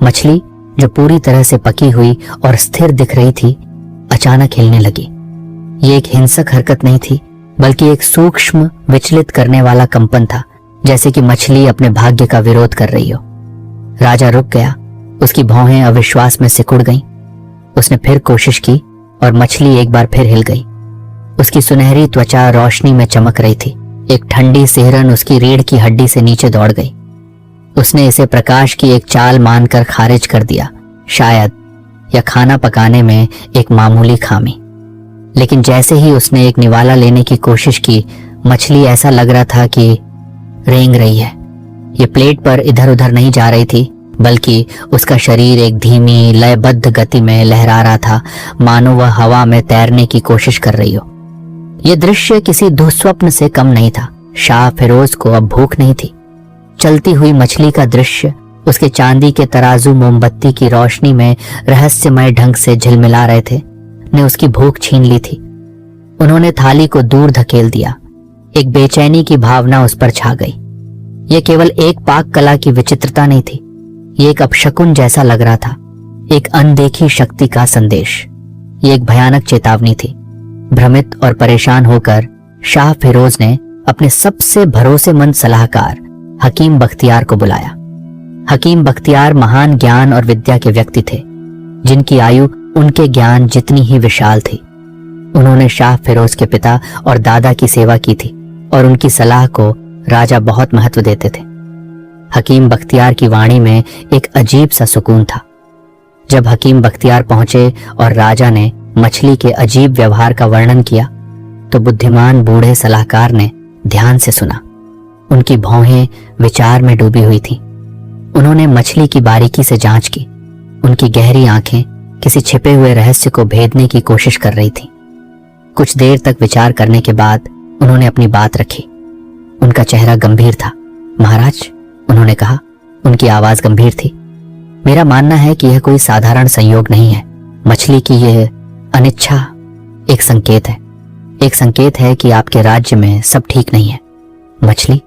मछली, जो पूरी तरह से पकी हुई और स्थिर दिख रही थी, अचानक हिलने लगी। ये एक हिंसक हरकत नहीं थी, बल्कि एक सूक्ष्म विचलित करने वाला कंपन था, जैसे कि मछली अपने भाग्य का विरोध कर रही हो। राजा रुक गया, उसकी भौहें अविश्वास में सिकुड़ गईं। उसने फिर कोशिश की और मछली एक बार फिर हिल गई। उसकी सुनहरी त्वचा रोशनी में चमक रही थी। एक ठंडी सिहरन उसकी रीढ़ की हड्डी से नीचे दौड़ गई। उसने इसे प्रकाश की एक चाल मानकर खारिज कर दिया, शायद या खाना पकाने में एक मामूली खामी। लेकिन जैसे ही उसने एक निवाला लेने की कोशिश की, मछली ऐसा लग रहा था कि रेंग रही है। ये प्लेट पर इधर उधर नहीं जा रही थी, बल्कि उसका शरीर एक धीमी लयबद्ध गति में लहरा रहा था, मानो वह हवा में तैरने की कोशिश कर रही हो। यह दृश्य किसी दुःस्वप्न से कम नहीं था। शाह फिरोज को अब भूख नहीं थी। चलती हुई मछली का दृश्य उसके चांदी के तराजू मोमबत्ती की रोशनी में रहस्यमय ढंग से झिलमिला रहे थे, ने उसकी भूख छीन ली थी। उन्होंने थाली को दूर धकेल दिया। एक बेचैनी की भावना उस पर छा गई। यह केवल एक पाक कला की विचित्रता नहीं थी, ये एक अपशकुन जैसा लग रहा था, एक अनदेखी शक्ति का संदेश। ये एक भयानक चेतावनी थी। भ्रमित और परेशान होकर शाह फिरोज ने अपने सबसे भरोसेमंद सलाहकार हकीम बख्तियार को बुलाया। हकीम बख्तियार महान ज्ञान और विद्या के व्यक्ति थे, जिनकी आयु उनके ज्ञान जितनी ही विशाल थी। उन्होंने शाह फिरोज के पिता और दादा की सेवा की थी और उनकी सलाह को राजा बहुत महत्व देते थे। हकीम बख्तियार की वाणी में एक अजीब सा सुकून था। जब हकीम बख्तियार पहुंचे और राजा ने मछली के अजीब व्यवहार का वर्णन किया, तो बुद्धिमान बूढ़े सलाहकार ने ध्यान से सुना। उनकी भौहें विचार में डूबी हुई थीं। उन्होंने मछली की बारीकी से जांच की। उनकी गहरी आंखें किसी छिपे हुए रहस्य को भेदने की कोशिश कर रही थीं। कुछ देर तक विचार करने के बाद उन्होंने अपनी बात रखी। उनका चेहरा गंभीर था। महाराज, उन्होंने कहा, उनकी आवाज गंभीर थी, मेरा मानना है कि यह कोई साधारण संयोग नहीं है। मछली की यह अनिच्छा एक संकेत है। एक संकेत है कि आपके राज्य में सब ठीक नहीं है। मछली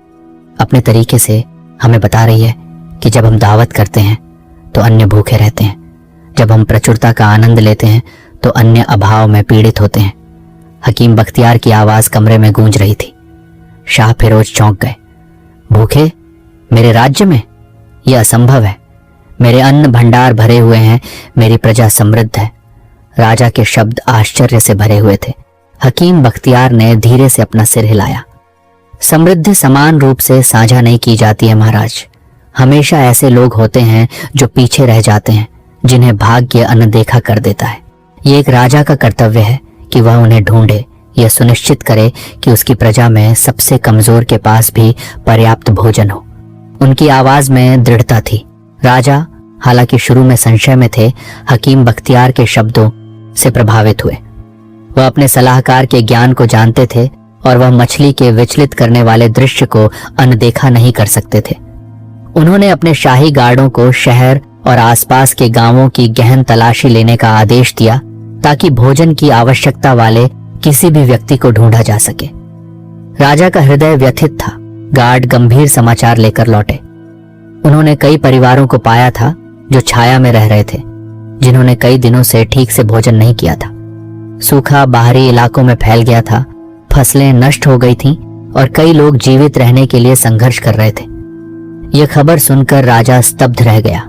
अपने तरीके से हमें बता रही है कि जब हम दावत करते हैं तो अन्य भूखे रहते हैं, जब हम प्रचुरता का आनंद लेते हैं तो अन्य अभाव में पीड़ित होते हैं। हकीम बख्तियार की आवाज कमरे में गूंज रही थी। शाह फिरोज चौंक गए। भूखे मेरे राज्य में? यह असंभव है। मेरे अन्न भंडार भरे हुए हैं, मेरी प्रजा समृद्ध है। राजा के शब्द आश्चर्य से भरे हुए थे। हकीम बख्तियार ने धीरे से अपना सिर हिलाया। समृद्धि समान रूप से साझा नहीं की जाती है महाराज। हमेशा ऐसे लोग होते हैं जो पीछे रह जाते हैं, जिन्हें भाग्य अनदेखा कर देता है। ये एक राजा का कर्तव्य है कि वह उन्हें ढूंढे, यह सुनिश्चित करे कि उसकी प्रजा में सबसे कमजोर के पास भी पर्याप्त भोजन हो। उनकी आवाज में दृढ़ता थी। राजा हालांकि शुरू में संशय में थे, हकीम बख्तियार के शब्दों से प्रभावित हुए। वह अपने सलाहकार के ज्ञान को जानते थे और वह मछली के विचलित करने वाले दृश्य को अनदेखा नहीं कर सकते थे। उन्होंने अपने शाही गार्डों को शहर और आसपास के गांवों की गहन तलाशी लेने का आदेश दिया ताकि भोजन की आवश्यकता वाले किसी भी व्यक्ति को ढूंढा जा सके। राजा का हृदय व्यथित था। गार्ड गंभीर समाचार लेकर लौटे। उन्होंने कई परिवारों को पाया था जो छाया में रह रहे थे, जिन्होंने कई दिनों से ठीक से भोजन नहीं किया था। सूखा बाहरी इलाकों में फैल गया था, फसलें नष्ट हो गई थीं और कई लोग जीवित रहने के लिए संघर्ष कर रहे थे। यह खबर सुनकर राजा स्तब्ध रह गया।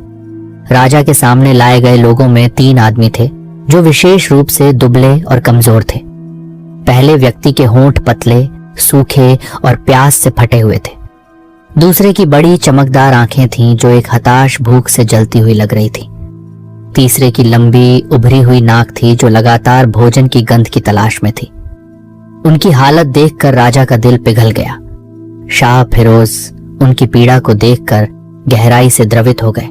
राजा के सामने लाए गए लोगों में 3 आदमी थे जो विशेष रूप से दुबले और कमजोर थे। पहले व्यक्ति के होंठ पतले, सूखे और प्यास से फटे हुए थे। दूसरे की बड़ी चमकदार आंखें थीं जो एक हताश भूख से जलती हुई लग रही थी। तीसरे की लंबी उभरी हुई नाक थी जो लगातार भोजन की गंध की तलाश में थी। उनकी हालत देखकर राजा का दिल पिघल गया। शाह फिरोज उनकी पीड़ा को देखकर गहराई से द्रवित हो गए।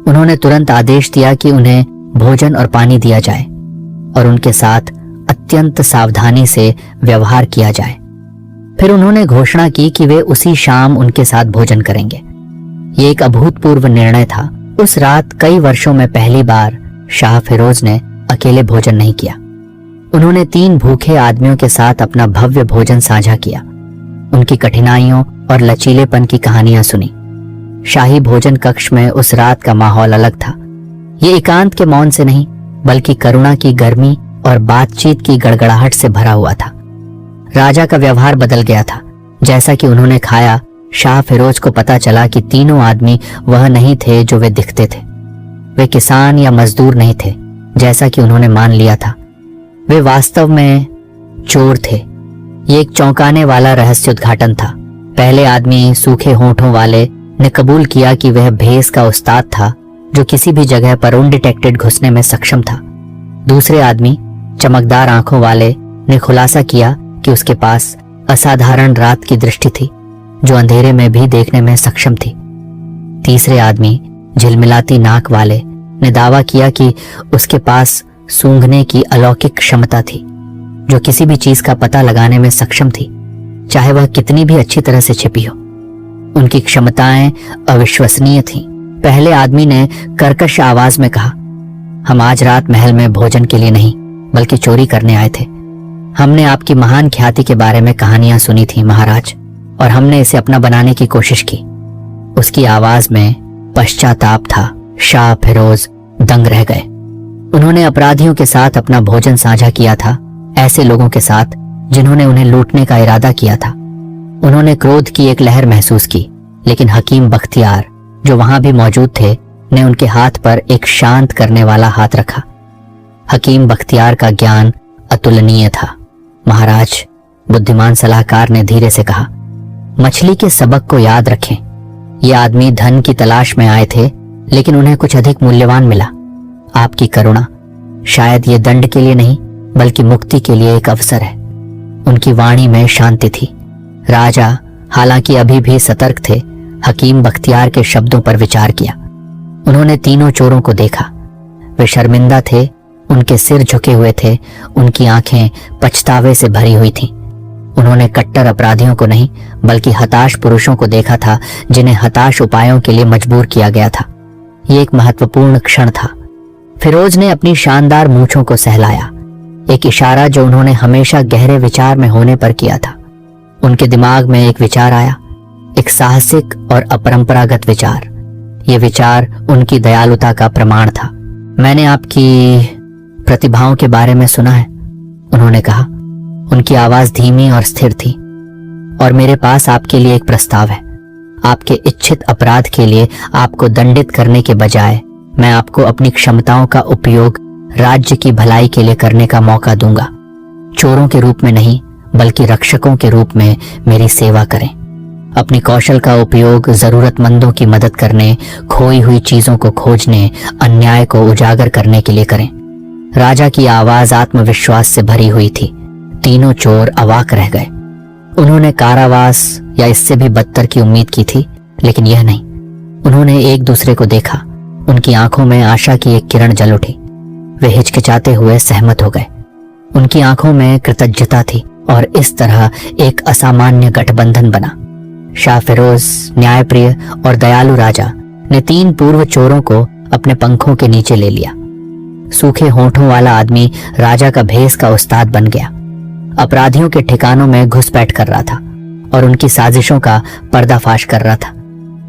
उन्होंने तुरंत आदेश दिया कि उन्हें भोजन और पानी दिया जाए और उनके साथ अत्यंत सावधानी से व्यवहार किया जाए। फिर उन्होंने घोषणा की कि वे उसी शाम उनके साथ भोजन करेंगे। ये एक अभूतपूर्व निर्णय था। उस रात कई वर्षों में पहली बार शाह फिरोज ने अकेले भोजन नहीं किया। उन्होंने 3 भूखे आदमियों के साथ अपना भव्य भोजन साझा किया, उनकी कठिनाइयों और लचीलेपन की कहानियां सुनी। शाही भोजन कक्ष में उस रात का माहौल अलग था। ये एकांत के मौन से नहीं, बल्कि करुणा की गर्मी और बातचीत की गड़गड़ाहट से भरा हुआ था। राजा का व्यवहार बदल गया था। जैसा कि उन्होंने खाया, शाह फिरोज को पता चला कि तीनों आदमी वह नहीं थे जो वे दिखते थे। वे किसान या मजदूर नहीं थे जैसा कि उन्होंने मान लिया था। वे वास्तव में चोर थे। ये एक चौंकाने वाला रहस्य उद्घाटन था। पहले आदमी, सूखे होंठों वाले, ने कबूल किया कि वह भेस का उस्ताद था जो किसी भी जगह पर अनडिटेक्टेड घुसने में सक्षम था। दूसरे आदमी, चमकदार आंखों वाले, ने खुलासा किया कि उसके पास असाधारण रात की दृष्टि थी जो अंधेरे में भी देखने में सक्षम थी। तीसरे आदमी, झिलमिलाती नाक वाले, ने दावा किया कि उसके पास सूंघने की अलौकिक क्षमता थी जो किसी भी चीज का पता लगाने में सक्षम थी, चाहे वह कितनी भी अच्छी तरह से छिपी हो। उनकी क्षमताएं अविश्वसनीय थीं। पहले आदमी ने कर्कश आवाज में कहा, हम आज रात महल में भोजन के लिए नहीं बल्कि चोरी करने आए थे। हमने आपकी महान ख्याति के बारे में कहानियां सुनी थी महाराज, और हमने इसे अपना बनाने की कोशिश की। उसकी आवाज में पश्चाताप था। शाह फिरोज दंग रह गए। उन्होंने अपराधियों के साथ अपना भोजन साझा किया था, ऐसे लोगों के साथ जिन्होंने उन्हें लूटने का इरादा किया था। उन्होंने क्रोध की एक लहर महसूस की, लेकिन हकीम बख्तियार, जो वहां भी मौजूद थे, ने उनके हाथ पर एक शांत करने वाला हाथ रखा। हकीम बख्तियार का ज्ञान अतुलनीय था। महाराज, बुद्धिमान सलाहकार ने धीरे से कहा, मछली के सबक को याद रखें। ये आदमी धन की तलाश में आए थे, लेकिन उन्हें कुछ अधिक मूल्यवान मिला, आपकी करुणा। शायद ये दंड के लिए नहीं बल्कि मुक्ति के लिए एक अवसर है। उनकी वाणी में शांति थी। राजा, हालांकि अभी भी सतर्क थे, हकीम बख्तियार के शब्दों पर विचार किया। उन्होंने तीनों चोरों को देखा। वे शर्मिंदा थे, उनके सिर झुके हुए थे, उनकी आंखें पछतावे से भरी हुई थीं। उन्होंने कट्टर अपराधियों को नहीं बल्कि हताश पुरुषों को देखा था जिन्हें हताश उपायों के लिए मजबूर किया गया था। ये एक महत्वपूर्ण क्षण था। फिरोज ने अपनी शानदार मूंछों को सहलाया, एक इशारा जो उन्होंने हमेशा गहरे विचार में होने पर किया था। उनके दिमाग में एक विचार आया, एक साहसिक और अपरंपरागत विचार। यह विचार उनकी दयालुता का प्रमाण था। मैंने आपकी प्रतिभाओं के बारे में सुना है, उन्होंने कहा। उनकी आवाज धीमी और स्थिर थी। और मेरे पास आपके लिए एक प्रस्ताव है। आपके इच्छित अपराध के लिए आपको दंडित करने के बजाय मैं आपको अपनी क्षमताओं का उपयोग राज्य की भलाई के लिए करने का मौका दूंगा। चोरों के रूप में नहीं बल्कि रक्षकों के रूप में मेरी सेवा करें। अपनी कौशल का उपयोग जरूरतमंदों की मदद करने, खोई हुई चीजों को खोजने, अन्याय को उजागर करने के लिए करें। राजा की आवाज आत्मविश्वास से भरी हुई थी। तीनों चोर अवाक रह गए। उन्होंने कारावास या इससे भी बदतर की उम्मीद की थी, लेकिन यह नहीं। उन्होंने एक दूसरे को देखा। उनकी आंखों में आशा की एक किरण जल उठी। वे हिचकिचाते हुए सहमत हो गए। उनकी आंखों में कृतज्ञता थी और इस तरह एक असामान्य गठबंधन बना। शाह फिरोज, न्यायप्रिय और दयालु राजा ने 3 पूर्व चोरों को अपने पंखों के नीचे ले लिया। सूखे होंठों वाला आदमी राजा का भेष का उस्ताद बन गया। अपराधियों के ठिकानों में घुसपैठ कर रहा था और उनकी साजिशों का पर्दाफाश कर रहा था।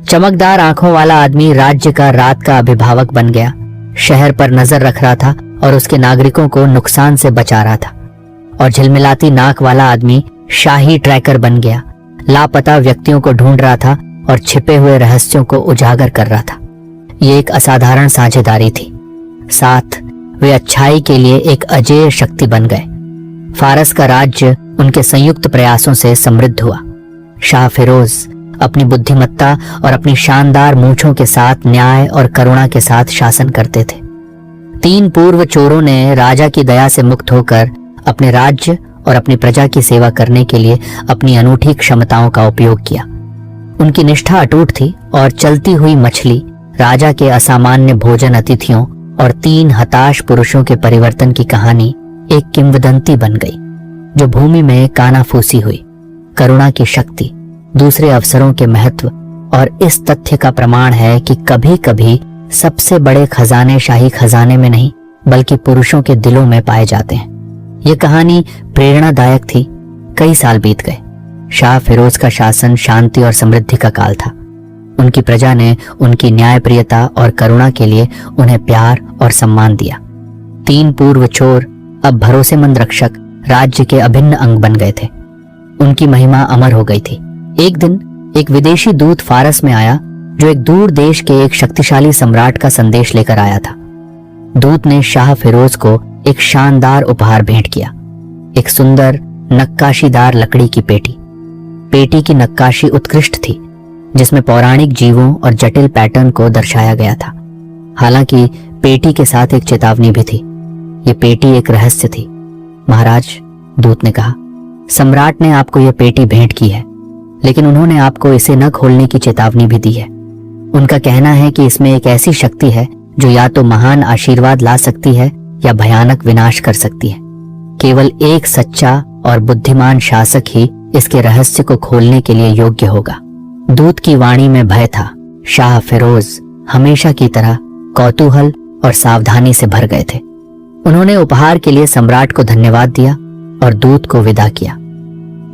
चमकदार आंखों वाला आदमी राज्य का रात का अभिभावक बन गया। शहर पर नजर रख रहा था और उसके नागरिकों को नुकसान से बचा रहा था। और झिलमिलाती नाक वाला आदमी शाही ट्रैकर बन गया। लापता व्यक्तियों को ढूंढ रहा था और छिपे हुए रहस्यों को उजागर कर रहा था। ये एक असाधारण साझेदारी थी। साथ वे अच्छाई के लिए एक अजेय शक्ति बन गए। फारस का राज्य उनके संयुक्त प्रयासों से समृद्ध हुआ। शाह फिरोज अपनी बुद्धिमत्ता और अपनी शानदार मूंछों के साथ न्याय और करुणा के साथ शासन करते थे। 3 पूर्व चोरों ने राजा की दया से मुक्त होकर अपने राज्य और अपनी प्रजा की सेवा करने के लिए अपनी अनूठी क्षमताओं का उपयोग किया। उनकी निष्ठा अटूट थी और चलती हुई मछली, राजा के असामान्य भोजन अतिथियों और 3 हताश पुरुषों के परिवर्तन की कहानी एक किंवदंती बन गई, जो भूमि में कानाफूसी हुई। करुणा की शक्ति, दूसरे अवसरों के महत्व और इस तथ्य का प्रमाण है कि कभी कभी सबसे बड़े खजाने शाही खजाने में नहीं बल्कि पुरुषों के दिलों में पाए जाते हैं। ये कहानी प्रेरणादायक थी। कई साल बीत गए। शाह फिरोज का शासन शांति और समृद्धि का काल था। उनकी प्रजा ने उनकी न्यायप्रियता और करुणा के लिए उन्हें प्यार और सम्मान दिया। 3 पूर्व चोर अब भरोसेमंद रक्षक, राज्य के अभिन्न अंग बन गए थे। उनकी महिमा अमर हो गई थी। एक दिन एक विदेशी दूत फारस में आया, जो एक दूर देश के एक शक्तिशाली सम्राट का संदेश लेकर आया था। दूत ने शाह फिरोज को एक शानदार उपहार भेंट किया, एक सुंदर नक्काशीदार लकड़ी की पेटी। पेटी की नक्काशी उत्कृष्ट थी, जिसमें पौराणिक जीवों और जटिल पैटर्न को दर्शाया गया था। हालांकि पेटी के साथ एक चेतावनी भी थी। ये पेटी एक रहस्य थी। महाराज, दूत ने कहा, सम्राट ने आपको यह पेटी भेंट की है, लेकिन उन्होंने आपको इसे न खोलने की चेतावनी भी दी है। उनका कहना है कि इसमें एक ऐसी शक्ति है जो या तो महान आशीर्वाद ला सकती है या भयानक विनाश कर सकती है। केवल एक सच्चा और बुद्धिमान शासक ही इसके रहस्य को खोलने के लिए योग्य होगा। दूत की वाणी में भय था। शाह फिरोज हमेशा की तरह कौतूहल और सावधानी से भर गए थे। उन्होंने उपहार के लिए सम्राट को धन्यवाद दिया और दूत को विदा किया।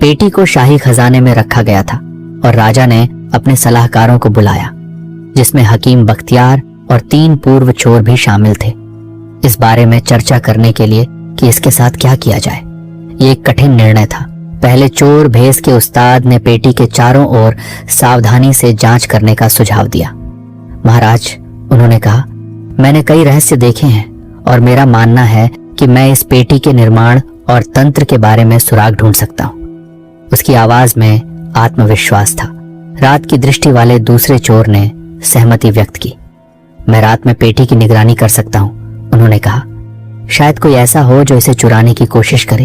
पेटी को शाही खजाने में रखा गया था और राजा ने अपने सलाहकारों को बुलाया, जिसमें हकीम बख्तियार और 3 पूर्व चोर भी शामिल थे, इस बारे में चर्चा करने के लिए कि इसके साथ क्या किया जाए। ये एक कठिन निर्णय था। पहले चोर भेष के उस्ताद ने पेटी के चारों ओर सावधानी से जांच करने का सुझाव दिया। महाराज, उन्होंने कहा, मैंने कई रहस्य देखे हैं और मेरा मानना है कि मैं इस पेटी के निर्माण और तंत्र के बारे में सुराग ढूंढ सकता हूँ। उसकी आवाज में आत्मविश्वास था। रात की दृष्टि वाले दूसरे चोर ने सहमति व्यक्त की। मैं रात में पेटी की निगरानी कर सकता हूँ, उन्होंने कहा। शायद कोई ऐसा हो जो इसे चुराने की कोशिश करे,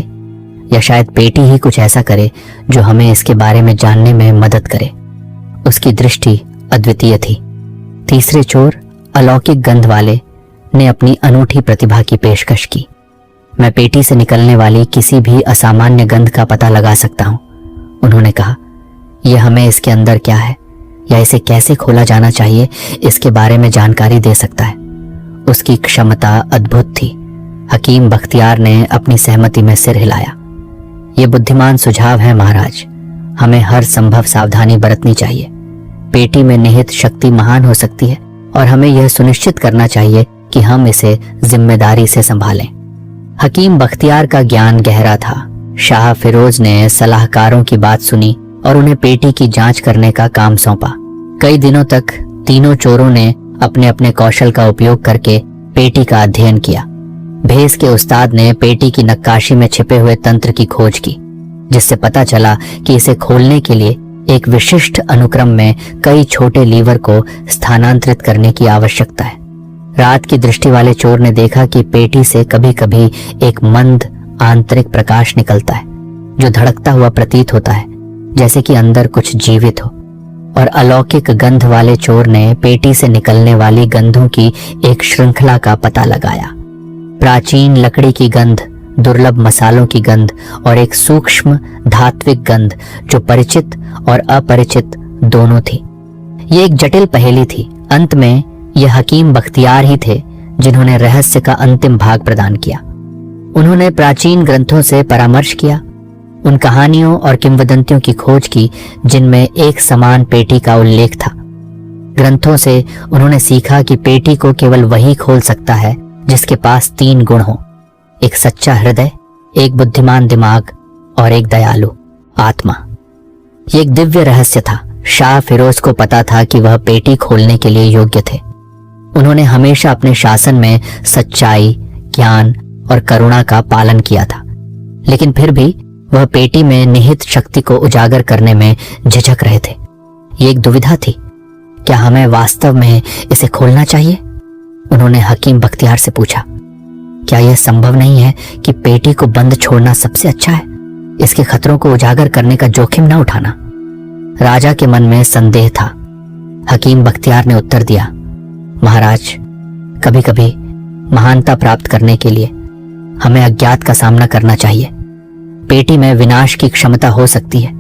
या शायद पेटी ही कुछ ऐसा करे जो हमें इसके बारे में जानने में मदद करे। उसकी दृष्टि अद्वितीय थी। तीसरे चोर, अलौकिक गंध वाले, ने अपनी अनूठी प्रतिभा की पेशकश की। मैं पेटी से निकलने वाली किसी भी असामान्य गंध का पता लगा सकता हूं, उन्होंने कहा। यह हमें इसके अंदर क्या है या इसे कैसे खोला जाना चाहिए इसके बारे में जानकारी दे सकता है। उसकी क्षमता अद्भुत थी। हकीम बख्तियार ने अपनी सहमति में सिर हिलाया। ये बुद्धिमान सुझाव है महाराज। हमें हर संभव सावधानी बरतनी चाहिए। पेटी में निहित शक्ति महान हो सकती है और हमें यह सुनिश्चित करना चाहिए कि हम इसे जिम्मेदारी से संभालें। हकीम बख्तियार का ज्ञान गहरा था। शाह फिरोज ने सलाहकारों की बात सुनी और उन्हें पेटी की जांच करने का काम सौंपा। कई दिनों तक तीनों चोरों ने अपने अपने कौशल का उपयोग करके पेटी का अध्ययन किया। भेस के उस्ताद ने पेटी की नक्काशी में छिपे हुए तंत्र की खोज की, जिससे पता चला कि इसे खोलने के लिए एक विशिष्ट अनुक्रम में कई छोटे लीवर को स्थानांतरित करने की आवश्यकता है। रात की दृष्टि वाले चोर ने देखा कि पेटी से कभी कभी एक मंद आंतरिक प्रकाश निकलता है जो धड़कता हुआ प्रतीत होता है, जैसे कि अंदर कुछ जीवित हो। और अलौकिक गंध वाले चोर ने पेटी से निकलने वाली गंधों की एक श्रृंखला का पता लगाया। प्राचीन लकड़ी की गंध, दुर्लभ मसालों की गंध और एक सूक्ष्म धात्विक गंध जो परिचित और अपरिचित दोनों थी। ये एक जटिल पहेली थी। अंत में यह हकीम बख्तियार ही थे जिन्होंने रहस्य का अंतिम भाग प्रदान किया। उन्होंने प्राचीन ग्रंथों से परामर्श किया, उन कहानियों और किंवदंतियों की खोज की जिनमें एक समान पेटी का उल्लेख था। ग्रंथों से उन्होंने सीखा कि पेटी को केवल वही खोल सकता है जिसके पास 3 गुण हो: एक सच्चा हृदय, एक बुद्धिमान दिमाग और एक दयालु आत्मा। ये एक दिव्य रहस्य था। शाह फिरोज को पता था कि वह पेटी खोलने के लिए योग्य थे। उन्होंने हमेशा अपने शासन में सच्चाई, ज्ञान और करुणा का पालन किया था, लेकिन फिर भी वह पेटी में निहित शक्ति को उजागर करने में झिझक रहे थे। ये एक दुविधा थी, क्या हमें वास्तव में इसे खोलना चाहिए? उन्होंने हकीम बख्तियार से पूछा, क्या यह संभव नहीं है कि पेटी को बंद छोड़ना सबसे अच्छा है, इसके खतरों को उजागर करने का जोखिम न उठाना? राजा के मन में संदेह था। हकीम बख्तियार ने उत्तर दिया, महाराज, कभी कभी महानता प्राप्त करने के लिए हमें अज्ञात का सामना करना चाहिए। पेटी में विनाश की क्षमता हो सकती है,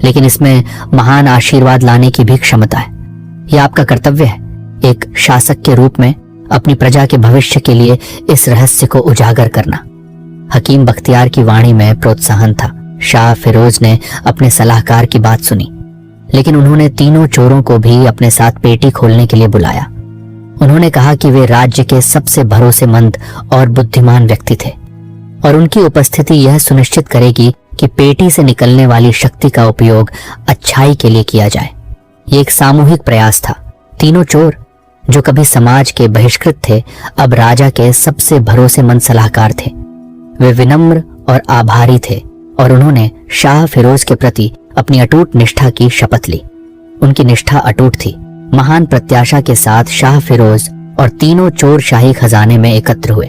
लेकिन इसमें महान आशीर्वाद लाने की भी क्षमता है। यह आपका कर्तव्य है, एक शासक के रूप में अपनी प्रजा के भविष्य के लिए इस रहस्य को उजागर करना। हकीम बख्तियार की वाणी में प्रोत्साहन था। शाह फिरोज ने अपने सलाहकार की बात सुनी, लेकिन उन्होंने तीनों चोरों को भी अपने साथ पेटी खोलने के लिए बुलाया। उन्होंने कहा कि वे राज्य के सबसे भरोसेमंद और बुद्धिमान व्यक्ति थे और उनकी उपस्थिति यह सुनिश्चित करेगी कि पेटी से निकलने वाली शक्ति का उपयोग अच्छाई के लिए किया जाए। ये एक सामूहिक प्रयास था। तीनों चोर, जो कभी समाज के बहिष्कृत थे, अब राजा के सबसे भरोसेमंद सलाहकार थे। वे विनम्र और आभारी थे और उन्होंने शाह फिरोज के प्रति अपनी अटूट निष्ठा की शपथ ली। उनकी निष्ठा अटूट थी। महान प्रत्याशा के साथ शाह फिरोज और तीनों चोर शाही खजाने में एकत्र हुए।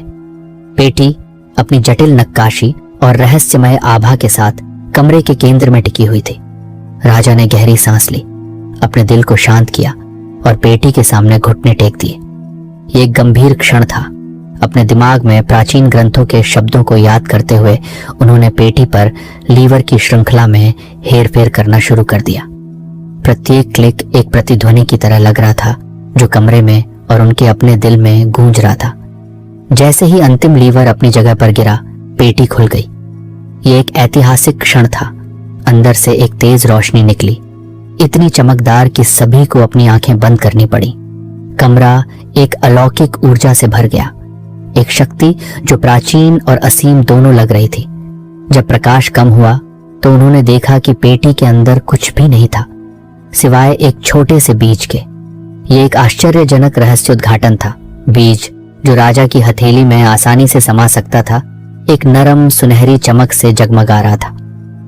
पेटी अपनी जटिल नक्काशी और रहस्यमय आभा के साथ कमरे के केंद्र में टिकी हुई थी। राजा ने गहरी सांस ली, अपने दिल को शांत किया और पेटी के सामने घुटने टेक दिए। ये एक गंभीर क्षण था। अपने दिमाग में प्राचीन ग्रंथों के शब्दों को याद करते हुए उन्होंने पेटी पर लीवर की श्रृंखला में हेरफेर करना शुरू कर दिया। प्रत्येक क्लिक एक प्रतिध्वनि की तरह लग रहा था जो कमरे में और उनके अपने दिल में गूंज रहा था। जैसे ही अंतिम लीवर अपनी जगह पर गिरा, पेटी खुल गई। ये एक ऐतिहासिक क्षण था। अंदर से एक तेज रोशनी निकली, इतनी चमकदार कि सभी को अपनी आंखें बंद करनी पड़ी। कमरा एक अलौकिक ऊर्जा से भर गया, एक शक्ति जो प्राचीन और असीम दोनों लग रही थी। जब प्रकाश कम हुआ तो उन्होंने देखा कि पेटी के अंदर कुछ भी नहीं था सिवाय एक छोटे से बीज के। ये एक आश्चर्यजनक रहस्य उद्घाटन था। बीज, जो राजा की हथेली में आसानी से समा सकता था, एक नरम सुनहरी चमक से जगमगा रहा था।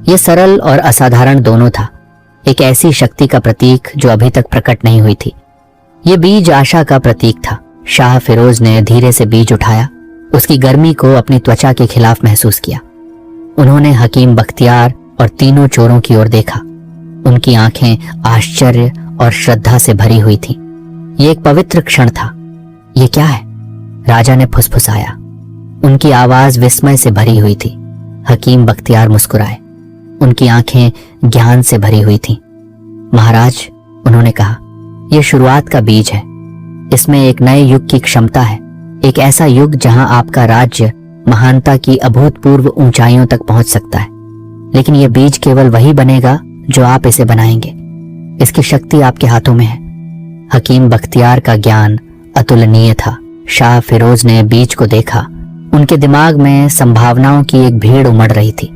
यह सरल और असाधारण दोनों था, एक ऐसी शक्ति का प्रतीक जो अभी तक प्रकट नहीं हुई थी। यह बीज आशा का प्रतीक था। शाह फिरोज ने धीरे से बीज उठाया, उसकी गर्मी को अपनी त्वचा के खिलाफ महसूस किया। उन्होंने हकीम बख्तियार और तीनों चोरों की ओर देखा। उनकी आंखें आश्चर्य और श्रद्धा से भरी हुई थीं। ये एक पवित्र क्षण था। ये क्या है? राजा ने फुसफुसाया। उनकी आवाज विस्मय से भरी हुई थी। हकीम बख्तियार मुस्कुराए, उनकी आंखें ज्ञान से भरी हुई थीं। महाराज, उन्होंने कहा, यह शुरुआत का बीज है। इसमें एक नए युग की क्षमता है, एक ऐसा युग जहां आपका राज्य महानता की अभूतपूर्व ऊंचाइयों तक पहुंच सकता है। लेकिन यह बीज केवल वही बनेगा जो आप इसे बनाएंगे। इसकी शक्ति आपके हाथों में है। हकीम बख्तियार का ज्ञान अतुलनीय था। शाह फिरोज ने बीज को देखा। उनके दिमाग में संभावनाओं की एक भीड़ उमड़ रही थी।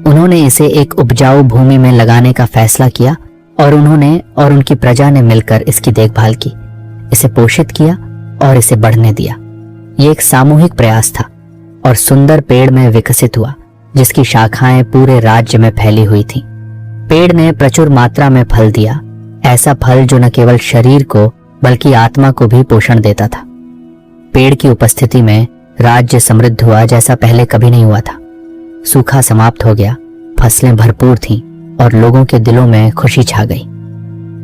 उन्होंने इसे एक उपजाऊ भूमि में लगाने का फैसला किया और उन्होंने और उनकी प्रजा ने मिलकर इसकी देखभाल की, इसे पोषित किया और इसे बढ़ने दिया। ये एक सामूहिक प्रयास था। और सुंदर पेड़ में विकसित हुआ, जिसकी शाखाएं पूरे राज्य में फैली हुई थीं। पेड़ ने प्रचुर मात्रा में फल दिया, ऐसा फल जो न केवल शरीर को बल्कि आत्मा को भी पोषण देता था। पेड़ की उपस्थिति में राज्य समृद्ध हुआ जैसा पहले कभी नहीं हुआ था। सूखा समाप्त हो गया, फसलें भरपूर थीं और लोगों के दिलों में खुशी छा गई।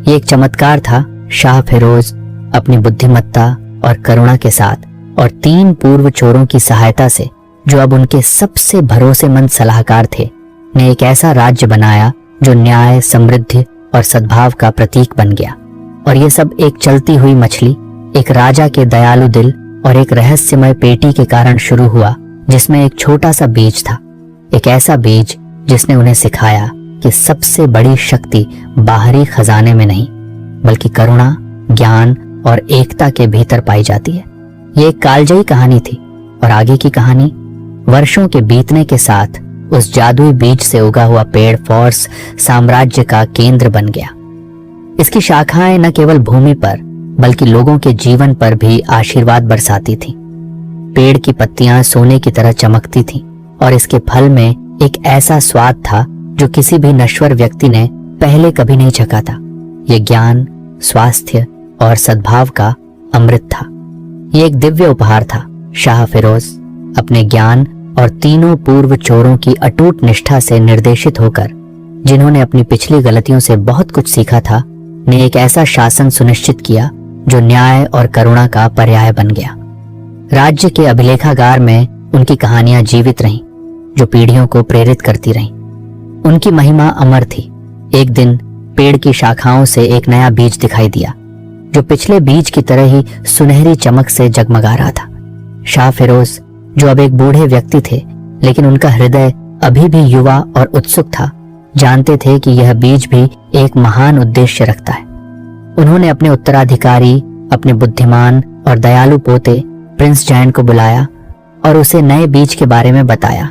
ये एक चमत्कार था। शाह फिरोज अपनी बुद्धिमत्ता और करुणा के साथ और 3 पूर्व चोरों की सहायता से, जो अब उनके सबसे भरोसेमंद सलाहकार थे, ने एक ऐसा राज्य बनाया जो न्याय, समृद्धि और सद्भाव का प्रतीक बन गया। और ये सब एक चलती हुई मछली, एक राजा के दयालु दिल और एक रहस्यमय पेटी के कारण शुरू हुआ, जिसमें एक छोटा सा बीज था। एक ऐसा बीज जिसने उन्हें सिखाया कि सबसे बड़ी शक्ति बाहरी खजाने में नहीं, बल्कि करुणा, ज्ञान और एकता के भीतर पाई जाती है। ये एक कालजयी कहानी थी और आगे की कहानी। वर्षों के बीतने के साथ उस जादुई बीज से उगा हुआ पेड़ फोर्स साम्राज्य का केंद्र बन गया। इसकी शाखाएं न केवल भूमि पर बल्कि लोगों के जीवन पर भी आशीर्वाद बरसाती थीं। पेड़ की पत्तियां सोने की तरह चमकती थीं और इसके फल में एक ऐसा स्वाद था जो किसी भी नश्वर व्यक्ति ने पहले कभी नहीं चखा था। यह ज्ञान, स्वास्थ्य और सद्भाव का अमृत था। यह एक दिव्य उपहार था। शाह फिरोज अपने ज्ञान और 3 पूर्व चोरों की अटूट निष्ठा से निर्देशित होकर, जिन्होंने अपनी पिछली गलतियों से बहुत कुछ सीखा था, ने एक ऐसा शासन सुनिश्चित किया जो न्याय और करुणा का पर्याय बन गया। राज्य के अभिलेखागार में उनकी कहानियां जीवित रहीं, जो पीढ़ियों को प्रेरित करती रहीं। उनकी महिमा अमर थी। एक दिन पेड़ की शाखाओं से एक नया बीज दिखाई दिया, जो पिछले बीज की तरह ही सुनहरी चमक से जगमगा रहा था। शाह फिरोज, जो अब एक बूढ़े व्यक्ति थे, लेकिन उनका हृदय अभी भी युवा और उत्सुक था, जानते थे कि यह बीज भी एक महान उद्देश्य रखता है। उन्होंने अपने उत्तराधिकारी, अपने बुद्धिमान और दयालु पोते प्रिंस जैन को बुलाया और उसे नए बीज के बारे में बताया।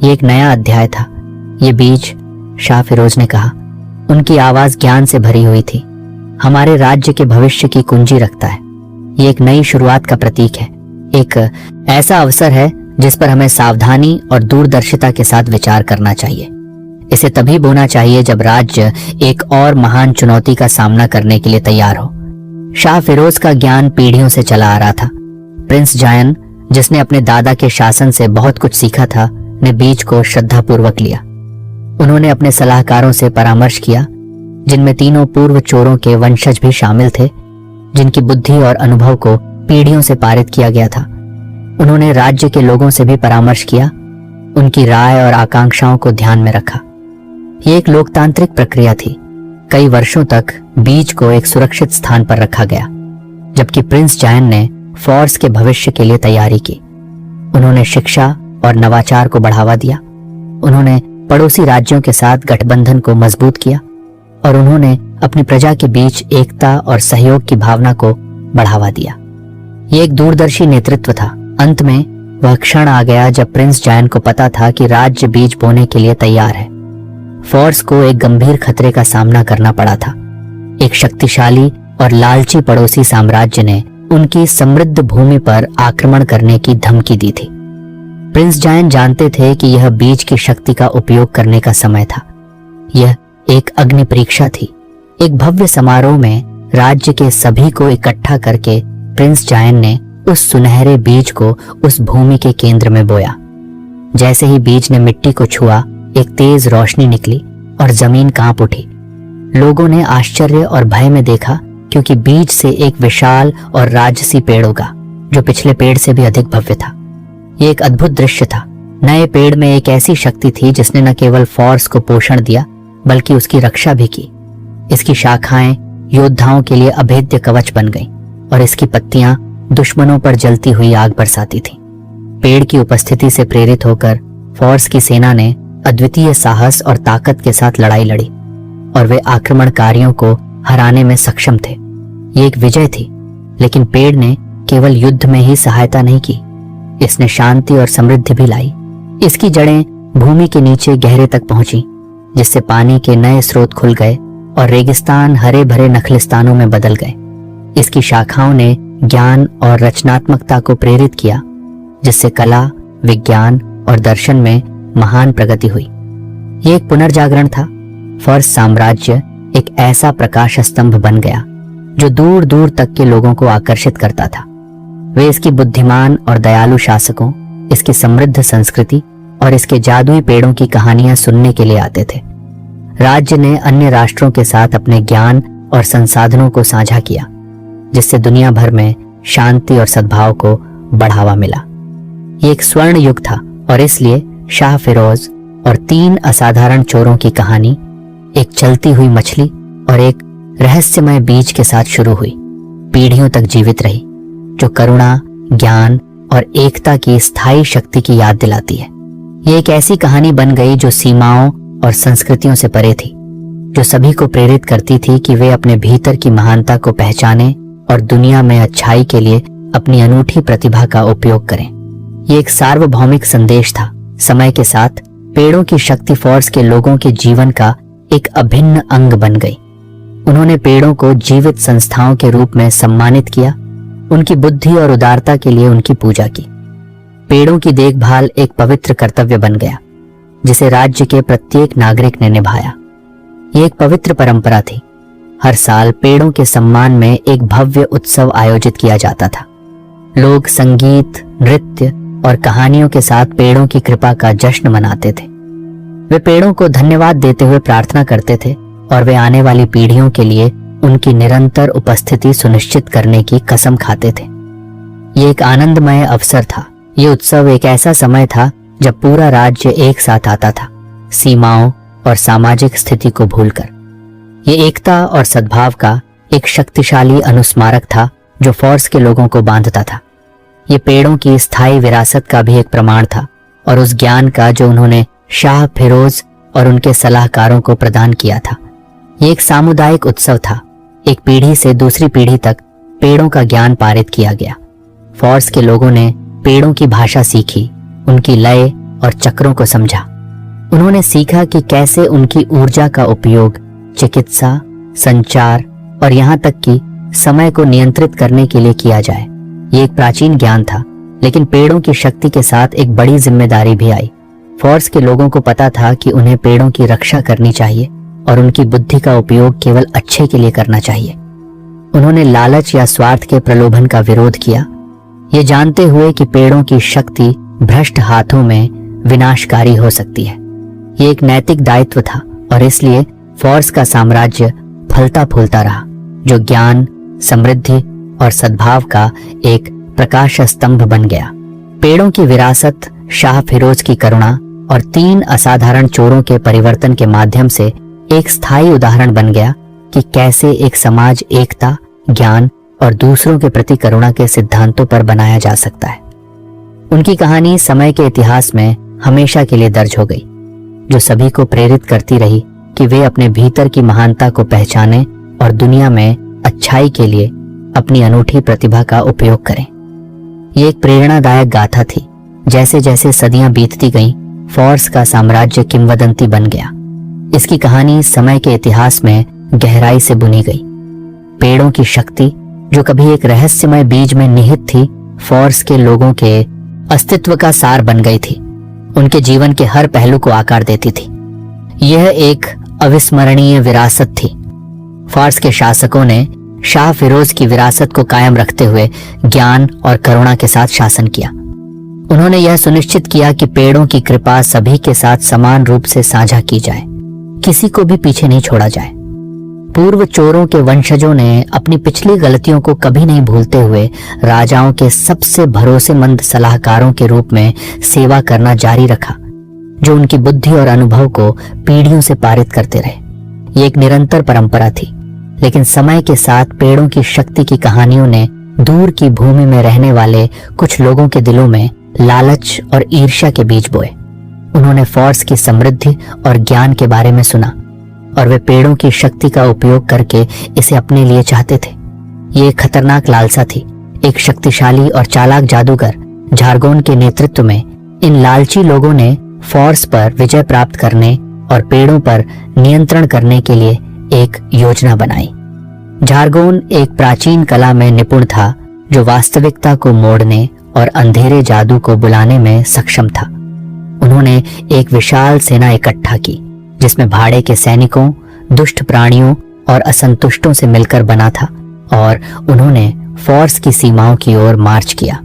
ये एक नया अध्याय था। ये बीज, शाह फिरोज ने कहा, उनकी आवाज ज्ञान से भरी हुई थी, हमारे राज्य के भविष्य की कुंजी रखता है। ये एक नई शुरुआत का प्रतीक है, एक ऐसा अवसर है जिस पर हमें सावधानी और दूरदर्शिता के साथ विचार करना चाहिए। इसे तभी बोना चाहिए जब राज्य एक और महान चुनौती का सामना करने के लिए तैयार हो। शाह फिरोज का ज्ञान पीढ़ियों से चला आ रहा था। प्रिंस जायन, जिसने अपने दादा के शासन से बहुत कुछ सीखा था, ने बीज को श्रद्धापूर्वक लिया। उन्होंने अपने सलाहकारों से परामर्श किया, जिनमें 3 पूर्व चोरों के वंशज भी शामिल थे, जिनकी बुद्धि और अनुभव को पीढ़ियों से पारित किया गया था। उन्होंने राज्य के लोगों से भी परामर्श किया, उनकी राय और आकांक्षाओं को ध्यान में रखा। ये एक लोकतांत्रिक प्रक्रिया थी। कई वर्षों तक बीज को एक सुरक्षित स्थान पर रखा गया, जबकि प्रिंस जायन ने फोर्स के भविष्य के लिए तैयारी की। उन्होंने शिक्षा और नवाचार को बढ़ावा दिया। उन्होंने पड़ोसी राज्यों के साथ गठबंधन को मजबूत किया और उन्होंने अपनी प्रजा के बीच एकता और सहयोग की भावना को बढ़ावा दिया। ये एक दूरदर्शी नेतृत्व था। अंत में वह क्षण आ गया जब प्रिंस जायन को पता था कि राज्य बीज बोने के लिए तैयार है। फोर्स को एक गंभीर खतरे का सामना करना पड़ा था। एक शक्तिशाली और लालची पड़ोसी साम्राज्य ने उनकी समृद्ध भूमि पर आक्रमण करने की धमकी दी थी। प्रिंस जायन जानते थे कि यह बीज की शक्ति का उपयोग करने का समय था। यह एक अग्नि परीक्षा थी। एक भव्य समारोह में राज्य के सभी को इकट्ठा करके प्रिंस जायन ने उस सुनहरे बीज को उस भूमि के केंद्र में बोया। जैसे ही बीज ने मिट्टी को छुआ, एक तेज रोशनी निकली और जमीन कांप उठी। लोगों ने आश्चर्य और भय में देखा, क्योंकि बीज से एक विशाल और राजसी पेड़ उगा, जो पिछले पेड़ से भी अधिक भव्य था। यह एक अद्भुत दृश्य था। नए पेड़ में एक ऐसी शक्ति थी जिसने न केवल फोर्स को पोषण दिया, बल्कि उसकी रक्षा भी की। इसकी शाखाएं योद्धाओं के लिए अभेद्य कवच बन गईं और इसकी पत्तियां दुश्मनों पर जलती हुई आग बरसाती थीं। पेड़ की उपस्थिति से प्रेरित होकर फोर्स की सेना ने अद्वितीय साहस और ताकत के साथ लड़ाई लड़ी और वे आक्रमणकारियों को हराने में सक्षम थे। ये एक विजय थी, लेकिन पेड़ ने केवल युद्ध में ही सहायता नहीं की, इसने शांति और समृद्धि भी लाई। इसकी जड़ें भूमि के नीचे गहरे तक पहुंची, जिससे पानी के नए स्रोत खुल गए और रेगिस्तान हरे भरे नखलिस्तानों में बदल गए। इसकी शाखाओं ने ज्ञान और रचनात्मकता को प्रेरित किया, जिससे कला, विज्ञान और दर्शन में महान प्रगति हुई। ये एक पुनर्जागरण था। फर्स साम्राज्य एक ऐसा प्रकाश स्तंभ बन गया जो दूर दूर तक के लोगों को आकर्षित करता था। वे इसकी बुद्धिमान और दयालु शासकों, इसकी समृद्ध संस्कृति और इसके जादुई पेड़ों की कहानियां सुनने के लिए आते थे। राज्य ने अन्य राष्ट्रों के साथ अपने ज्ञान और संसाधनों को साझा किया, जिससे दुनिया भर में शांति और सद्भाव को बढ़ावा मिला। ये एक स्वर्ण युग था और इसलिए शाह फिरोज और 3 असाधारण चोरों की कहानी एक चलती हुई मछली और एक रहस्यमय बीज के साथ शुरू हुई, पीढ़ियों तक जीवित रही, जो करुणा, ज्ञान और एकता की स्थायी शक्ति की याद दिलाती है। ये एक ऐसी कहानी बन गई जो सीमाओं और संस्कृतियों से परे थी, जो सभी को प्रेरित करती थी कि वे अपने भीतर की महानता को पहचानें और दुनिया में अच्छाई के लिए अपनी अनूठी प्रतिभा का उपयोग करें। ये एक सार्वभौमिक संदेश था। समय के साथ पेड़ों की शक्ति फॉर्स के लोगों के जीवन का एक अभिन्न अंग बन गई। उन्होंने पेड़ों को जीवित संस्थाओं के रूप में सम्मानित किया, उनकी बुद्धि और उदारता के लिए उनकी पूजा की। पेड़ों की देखभाल एक पवित्र कर्तव्य बन गया, जिसे राज्य के प्रत्येक नागरिक ने निभाया। ये एक पवित्र परंपरा थी। हर साल पेड़ों के सम्मान में एक भव्य उत्सव आयोजित किया जाता था। लोग संगीत, नृत्य और कहानियों के साथ पेड़ों की कृपा का जश्न मनाते थे। वे पेड़ों को धन्यवाद देते हुए प्रार्थना करते थे और वे आने वाली पीढ़ियों के लिए उनकी निरंतर उपस्थिति सुनिश्चित करने की कसम खाते थे। ये एक आनंदमय अवसर था। ये उत्सव एक ऐसा समय था जब पूरा राज्य एक साथ आता था, सीमाओं और सामाजिक स्थिति को भूलकर। ये एकता और सद्भाव का एक शक्तिशाली अनुस्मारक था जो फॉर्स के लोगों को बांधता था। ये पेड़ों की स्थायी विरासत का भी एक प्रमाण था और उस ज्ञान का जो उन्होंने शाह फिरोज और उनके सलाहकारों को प्रदान किया था। ये एक सामुदायिक उत्सव था। एक पीढ़ी से दूसरी पीढ़ी तक पेड़ों का ज्ञान पारित किया गया। फॉर्स के लोगों ने पेड़ों की भाषा सीखी, उनकी लय और चक्रों को समझा। उन्होंने सीखा कि कैसे उनकी ऊर्जा का उपयोग चिकित्सा, संचार और यहाँ तक कि समय को नियंत्रित करने के लिए किया जाए। ये एक प्राचीन ज्ञान था, लेकिन पेड़ों की शक्ति के साथ एक बड़ी जिम्मेदारी भी आई। फॉर्स के लोगों को पता था कि उन्हें पेड़ों की रक्षा करनी चाहिए और उनकी बुद्धि का उपयोग केवल अच्छे के लिए करना चाहिए। उन्होंने लालच या स्वार्थ के प्रलोभन का विरोध किया, ये जानते हुए कि पेड़ों की शक्ति भ्रष्ट हाथों में विनाशकारी हो सकती है। ये एक नैतिक दायित्व था और इसलिए फॉर्स का साम्राज्य फलता फूलता रहा, जो ज्ञान, समृद्धि और सद्भाव का एक प्रकाश स्तंभ बन गया। पेड़ों की विरासत, शाह फिरोज की करुणा और 3 असाधारण चोरों के परिवर्तन के माध्यम से एक स्थायी उदाहरण बन गया कि कैसे एक समाज एकता, ज्ञान और दूसरों के प्रति करुणा के सिद्धांतों पर बनाया जा सकता है। उनकी कहानी समय के इतिहास में हमेशा के लिए दर्ज हो गई, जो सभी को प्रेरित करती रही कि वे अपने भीतर की महानता को पहचानें और दुनिया में अच्छाई के लिए अपनी अनूठी प्रतिभा का उपयोग करें। ये एक प्रेरणादायक गाथा थी। जैसे जैसे सदियां बीतती गईं, फॉर्स का साम्राज्य किंवदंती बन गया। इसकी कहानी समय के इतिहास में गहराई से बुनी गई। पेड़ों की शक्ति, जो कभी एक रहस्यमय बीज में निहित थी, फॉर्स के लोगों के अस्तित्व का सार बन गई थी। उनके जीवन के हर पहलू को आकार देती थी। यह एक अविस्मरणीय विरासत थी। फॉर्स के शासकों ने शाह फिरोज की विरासत को कायम रखते हुए ज्ञान और करुणा के साथ शासन किया। उन्होंने यह सुनिश्चित किया कि पेड़ों की कृपा सभी के साथ समान रूप से साझा की जाए, किसी को भी पीछे नहीं छोड़ा जाए। पूर्व चोरों के वंशजों ने अपनी पिछली गलतियों को कभी नहीं भूलते हुए राजाओं के सबसे भरोसेमंद सलाहकारों के रूप में सेवा करना जारी रखा, जो उनकी बुद्धि और अनुभव को पीढ़ियों से पारित करते रहे। ये एक निरंतर परंपरा थी, लेकिन समय के साथ पेड़ों की शक्ति की कहानियों ने दूर की भूमि में रहने वाले कुछ लोगों के दिलों में लालच और ईर्ष्या के बीज बोए। उन्होंने फॉर्स की समृद्धि और ज्ञान के बारे में सुना और वे पेड़ों की शक्ति का उपयोग करके इसे अपने लिए चाहते थे। ये एक खतरनाक लालसा थी। एक शक्तिशाली और चालाक जादूगर झारगोन के नेतृत्व में इन लालची लोगों ने फॉर्स पर विजय प्राप्त करने और पेड़ों पर नियंत्रण करने के लिए एक योजना बनाई। झारगोन एक प्राचीन कला में निपुण था, जो वास्तविकता को मोड़ने और अंधेरे जादू को बुलाने में सक्षम था। उन्होंने एक विशाल सेना इकट्ठा की जिसमें भाड़े के सैनिकों, दुष्ट प्राणियों और असंतुष्टों से मिलकर बना था, और उन्होंने फार्स की सीमाओं की ओर मार्च किया।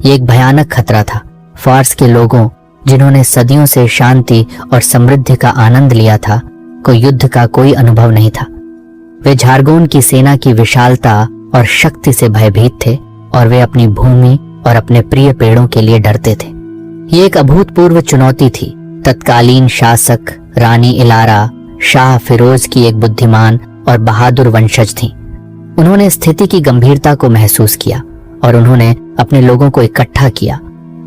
ये एक भयानक खतरा था। फार्स के लोगों, जिन्होंने सदियों से शांति और समृद्धि का आनंद लिया था, को युद्ध का कोई अनुभव नहीं था। वे झारगोन की सेना की विशालता और शक्ति से भयभीत थे और वे अपनी भूमि और अपने प्रिय पेड़ों के लिए डरते थे। ये एक अभूतपूर्व चुनौती थी। तत्कालीन शासक रानी इलारा शाह फिरोज की एक बुद्धिमान और बहादुर वंशज थी। उन्होंने स्थिति की गंभीरता को महसूस किया और उन्होंने अपने लोगों को इकट्ठा किया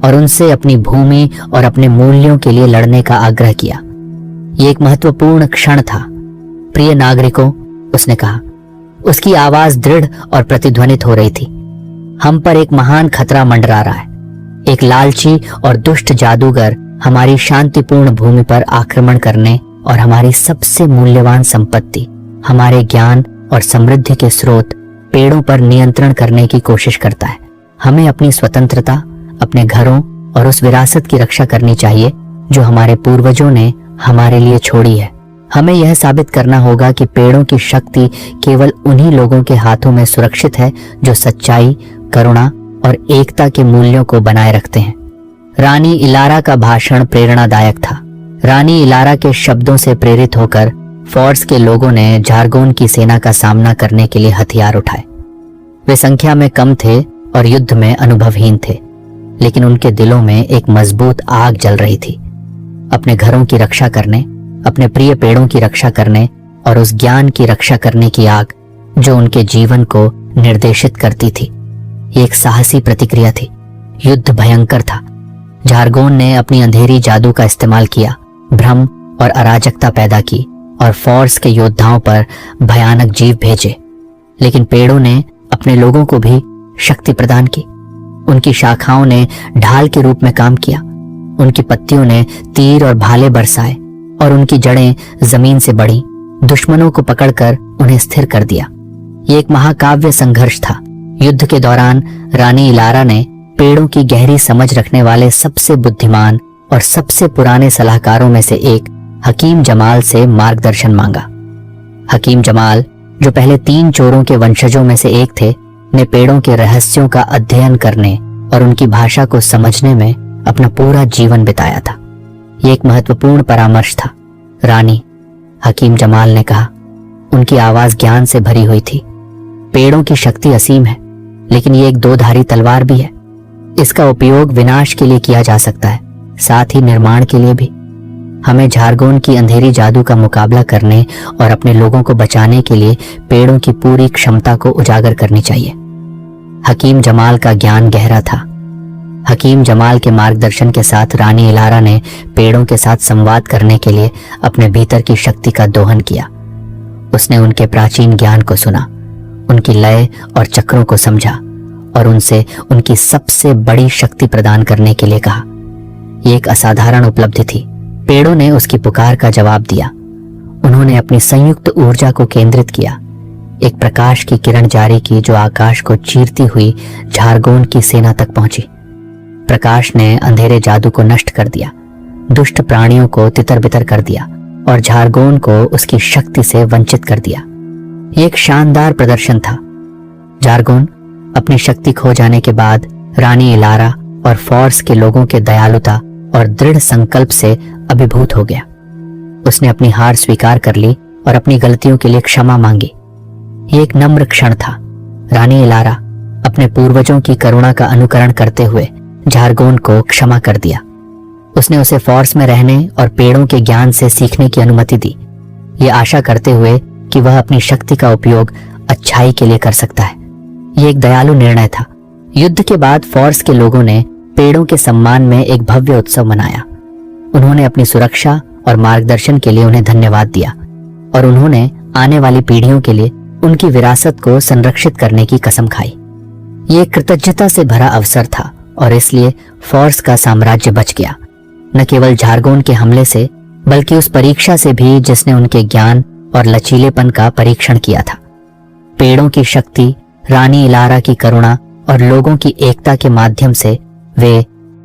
और उनसे अपनी भूमि और अपने मूल्यों के लिए लड़ने का आग्रह किया। ये एक महत्वपूर्ण क्षण था। प्रिय नागरिकों, उसने कहा। उसकी आवाज दृढ़ और प्रतिध्वनित हो रही थी। हम पर एक महान खतरा मंडरा रहा है। एक लालची और दुष्ट जादूगर हमारी शांतिपूर्ण भूमि पर आक्रमण करने और हमारी सबसे मूल्यवान संपत्ति, हमारे ज्ञान और समृद्धि के स्रोत, पेड़ों पर नियंत्रण करने की कोशिश करता है। हमें अपनी स्वतंत्रता, अपने घरों और उस विरासत की रक्षा करनी चाहिए जो हमारे पूर्वजों ने हमारे लिए छोड़ी है। हमें यह साबित करना होगा कि पेड़ों की शक्ति केवल उन्हीं लोगों के हाथों में सुरक्षित है जो सच्चाई, करुणा और एकता के मूल्यों को बनाए रखते हैं। रानी इलारा का भाषण प्रेरणादायक था। रानी इलारा के शब्दों से प्रेरित होकर फार्स के लोगों ने झारगोन की सेना का सामना करने के लिए हथियार उठाए। वे संख्या में कम थे और युद्ध में अनुभवहीन थे, लेकिन उनके दिलों में एक मजबूत आग जल रही थी। अपने घरों की रक्षा करने, अपने प्रिय पेड़ों की रक्षा करने और उस ज्ञान की रक्षा करने की आग जो उनके जीवन को निर्देशित करती थी। ये एक साहसी प्रतिक्रिया थी। युद्ध भयंकर था। झारगोन ने अपनी अंधेरी जादू का इस्तेमाल किया, भ्रम और अराजकता पैदा की और फार्स के योद्धाओं पर भयानक जीव भेजे। लेकिन पेड़ों ने अपने लोगों को भी शक्ति प्रदान की। उनकी शाखाओं ने ढाल के रूप में काम किया, उनकी पत्तियों ने तीर और भाले बरसाए और उनकी जड़ें जमीन से बढ़ी, दुश्मनों को पकड़कर उन्हें स्थिर कर दिया। ये एक महाकाव्य संघर्ष था। युद्ध के दौरान रानी इलारा ने पेड़ों की गहरी समझ रखने वाले सबसे बुद्धिमान और सबसे पुराने सलाहकारों में से एक हकीम जमाल से मार्गदर्शन मांगा। हकीम जमाल, जो पहले 3 चोरों के वंशजों में से एक थे, ने पेड़ों के रहस्यों का अध्ययन करने और उनकी भाषा को समझने में अपना पूरा जीवन बिताया था। यह एक महत्वपूर्ण परामर्श था। रानी, हकीम जमाल ने कहा। उनकी आवाज ज्ञान से भरी हुई थी। पेड़ों की शक्ति असीम है, लेकिन ये एक 2-धारी तलवार भी है। इसका उपयोग विनाश के लिए किया जा सकता है, साथ ही निर्माण के लिए भी। हमें झारगोन की अंधेरी जादू का मुकाबला करने और अपने लोगों को बचाने के लिए पेड़ों की पूरी क्षमता को उजागर करनी चाहिए। हकीम जमाल का ज्ञान गहरा था। हकीम जमाल के मार्गदर्शन के साथ रानी इलारा ने पेड़ों के साथ संवाद करने के लिए अपने भीतर की शक्ति का दोहन किया। उसने उनके प्राचीन ज्ञान को सुना, उनकी लय और चक्रों को समझा और उनसे उनकी सबसे बड़ी शक्ति प्रदान करने के लिए कहा। यह एक असाधारण उपलब्धि थी। पेड़ों ने उसकी पुकार का जवाब दिया। उन्होंने अपनी संयुक्त ऊर्जा को केंद्रित किया, एक प्रकाश की किरण जारी की जो आकाश को चीरती हुई झारगोन की सेना तक पहुंची। प्रकाश ने अंधेरे जादू को नष्ट कर दिया, दुष्ट प्राणियों को तितर-बितर कर दिया और झारगोन को उसकी शक्ति से वंचित कर दिया। यह एक शानदार प्रदर्शन था। झारगोन अपनी शक्ति खो जाने के बाद रानी इलारा और फार्स के लोगों के दयालुता और दृढ़ संकल्प से अभिभूत हो गया। उसने अपनी हार स्वीकार कर ली और अपनी गलतियों के लिए क्षमा मांगी। यह एक नम्र क्षण था। रानी इलारा अपने पूर्वजों की करुणा का अनुकरण करते हुए झारगोन को क्षमा कर दिया। उसने उसे फार्स में रहने और पेड़ों के ज्ञान से सीखने की अनुमति दी, ये आशा करते हुए कि वह अपनी शक्ति का उपयोग अच्छाई के लिए कर सकता है। यह एक दयालु निर्णय था। युद्ध के बाद फार्स के लोगों ने पेड़ों के सम्मान में एक भव्य उत्सव मनाया। उन्होंने अपनी सुरक्षा और मार्गदर्शन के लिए उन्हें धन्यवाद दिया और उन्होंने आने वाली पीढ़ियों के लिए उनकी विरासत को संरक्षित करने की कसम खाई। ये कृतज्ञता से भरा अवसर था और इसलिए फार्स का साम्राज्य बच गया, न केवल झारगोन के हमले से बल्कि उस परीक्षा से भी जिसने उनके ज्ञान और लचीलेपन का परीक्षण किया था। पेड़ों की शक्ति, रानी इलारा की करुणा और लोगों की एकता के माध्यम से वे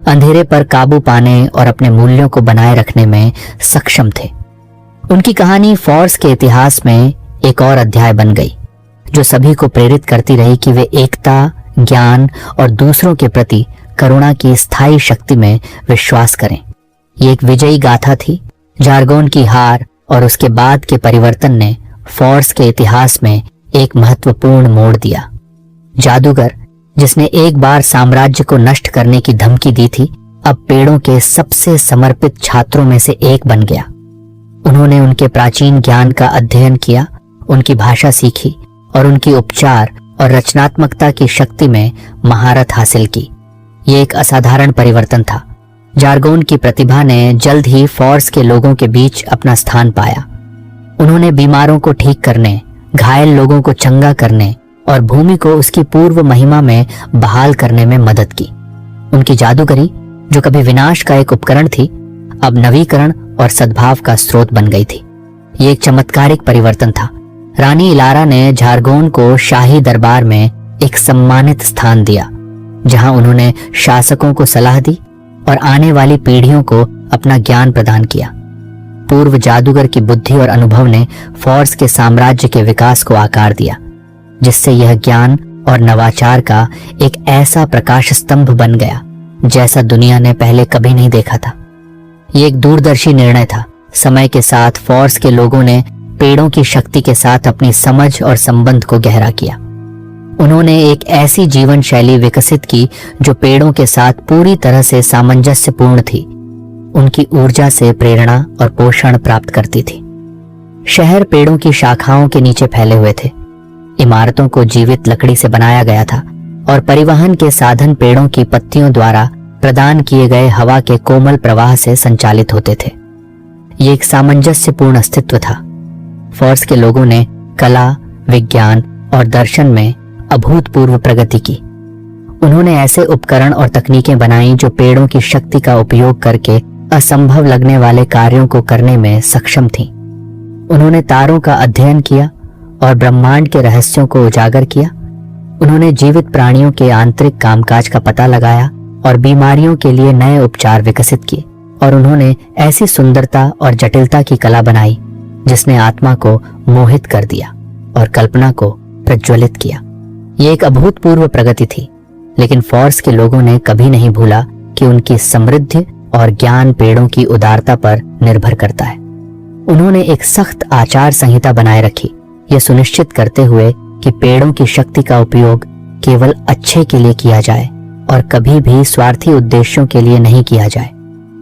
अंधेरे पर काबू पाने और अपने मूल्यों को बनाए रखने में सक्षम थे। उनकी कहानी फॉर्स के इतिहास में एक और अध्याय बन गई, जो सभी को प्रेरित करती रही कि वे एकता, ज्ञान और दूसरों के प्रति करुणा की स्थायी शक्ति में विश्वास करें। ये एक विजयी गाथा थी। जार्गोन की हार और उसके बाद के परिवर्तन ने फॉर्स के इतिहास में एक महत्वपूर्ण मोड़ दिया। जादूगर, जिसने एक बार साम्राज्य को नष्ट करने की धमकी दी थी, अब पेड़ों के सबसे समर्पित छात्रों में से एक बन गया। उन्होंने उनके प्राचीन ज्ञान का अध्ययन किया, उनकी भाषा सीखी और उनकी उपचार और रचनात्मकता की शक्ति में महारत हासिल की। ये एक असाधारण परिवर्तन था। जार्गोन की प्रतिभा ने जल्द ही फॉर्स के लोगों के बीच अपना स्थान पाया। उन्होंने बीमारों को ठीक करने, घायल लोगों को चंगा करने और भूमि को उसकी पूर्व महिमा में बहाल करने में मदद की। उनकी जादूगरी, जो कभी विनाश का एक उपकरण थी, अब नवीकरण और सद्भाव का स्रोत बन गई थी। ये एक चमत्कारिक परिवर्तन था। रानी इलारा ने जार्गोन को शाही दरबार में एक सम्मानित स्थान दिया, जहां उन्होंने शासकों को सलाह दी और आने वाली पीढ़ियों को अपना ज्ञान प्रदान किया। पूर्व जादूगर की बुद्धि और अनुभव ने फॉर्स के साम्राज्य के विकास को आकार दिया, जिससे यह ज्ञान और नवाचार का एक ऐसा प्रकाश स्तंभ बन गया जैसा दुनिया ने पहले कभी नहीं देखा था। ये एक दूरदर्शी निर्णय था। समय के साथ फॉर्स के लोगों ने पेड़ों की शक्ति के साथ अपनी समझ और संबंध को गहरा किया। उन्होंने एक ऐसी जीवन शैली विकसित की जो पेड़ों के साथ पूरी तरह से सामंजस्यपूर्ण थी, उनकी ऊर्जा से प्रेरणा और पोषण प्राप्त करती थी। शहर पेड़ों की शाखाओं के नीचे फैले हुए थे। इमारतों को जीवित लकड़ी से बनाया गया था और परिवहन के साधन पेड़ों की पत्तियों द्वारा प्रदान किए गए हवा के कोमल प्रवाह से संचालित होते थे। ये एक सामंजस्यपूर्ण अस्तित्व था। फॉर्स के लोगों ने कला, विज्ञान और दर्शन में अभूतपूर्व प्रगति की। उन्होंने ऐसे उपकरण और तकनीकें बनाई जो पेड़ों की शक्ति का उपयोग करके असंभव लगने वाले कार्यों को करने में सक्षम थीं। उन्होंने तारों का अध्ययन किया और ब्रह्मांड के रहस्यों को उजागर किया। उन्होंने जीवित प्राणियों के आंतरिक कामकाज का पता लगाया और बीमारियों के लिए नए उपचार विकसित किए। और उन्होंने ऐसी सुंदरता और जटिलता की कला बनाई जिसने आत्मा को मोहित कर दिया और कल्पना को प्रज्वलित किया। ये एक अभूतपूर्व प्रगति थी, लेकिन फॉर्स के लोगों ने कभी नहीं भूला कि उनकी समृद्धि और ज्ञान पेड़ों की उदारता पर निर्भर करता है। उन्होंने एक सख्त आचार संहिता बनाए रखी, यह सुनिश्चित करते हुए कि पेड़ों की शक्ति का उपयोग केवल अच्छे के लिए किया जाए और कभी भी स्वार्थी उद्देश्यों के लिए नहीं किया जाए।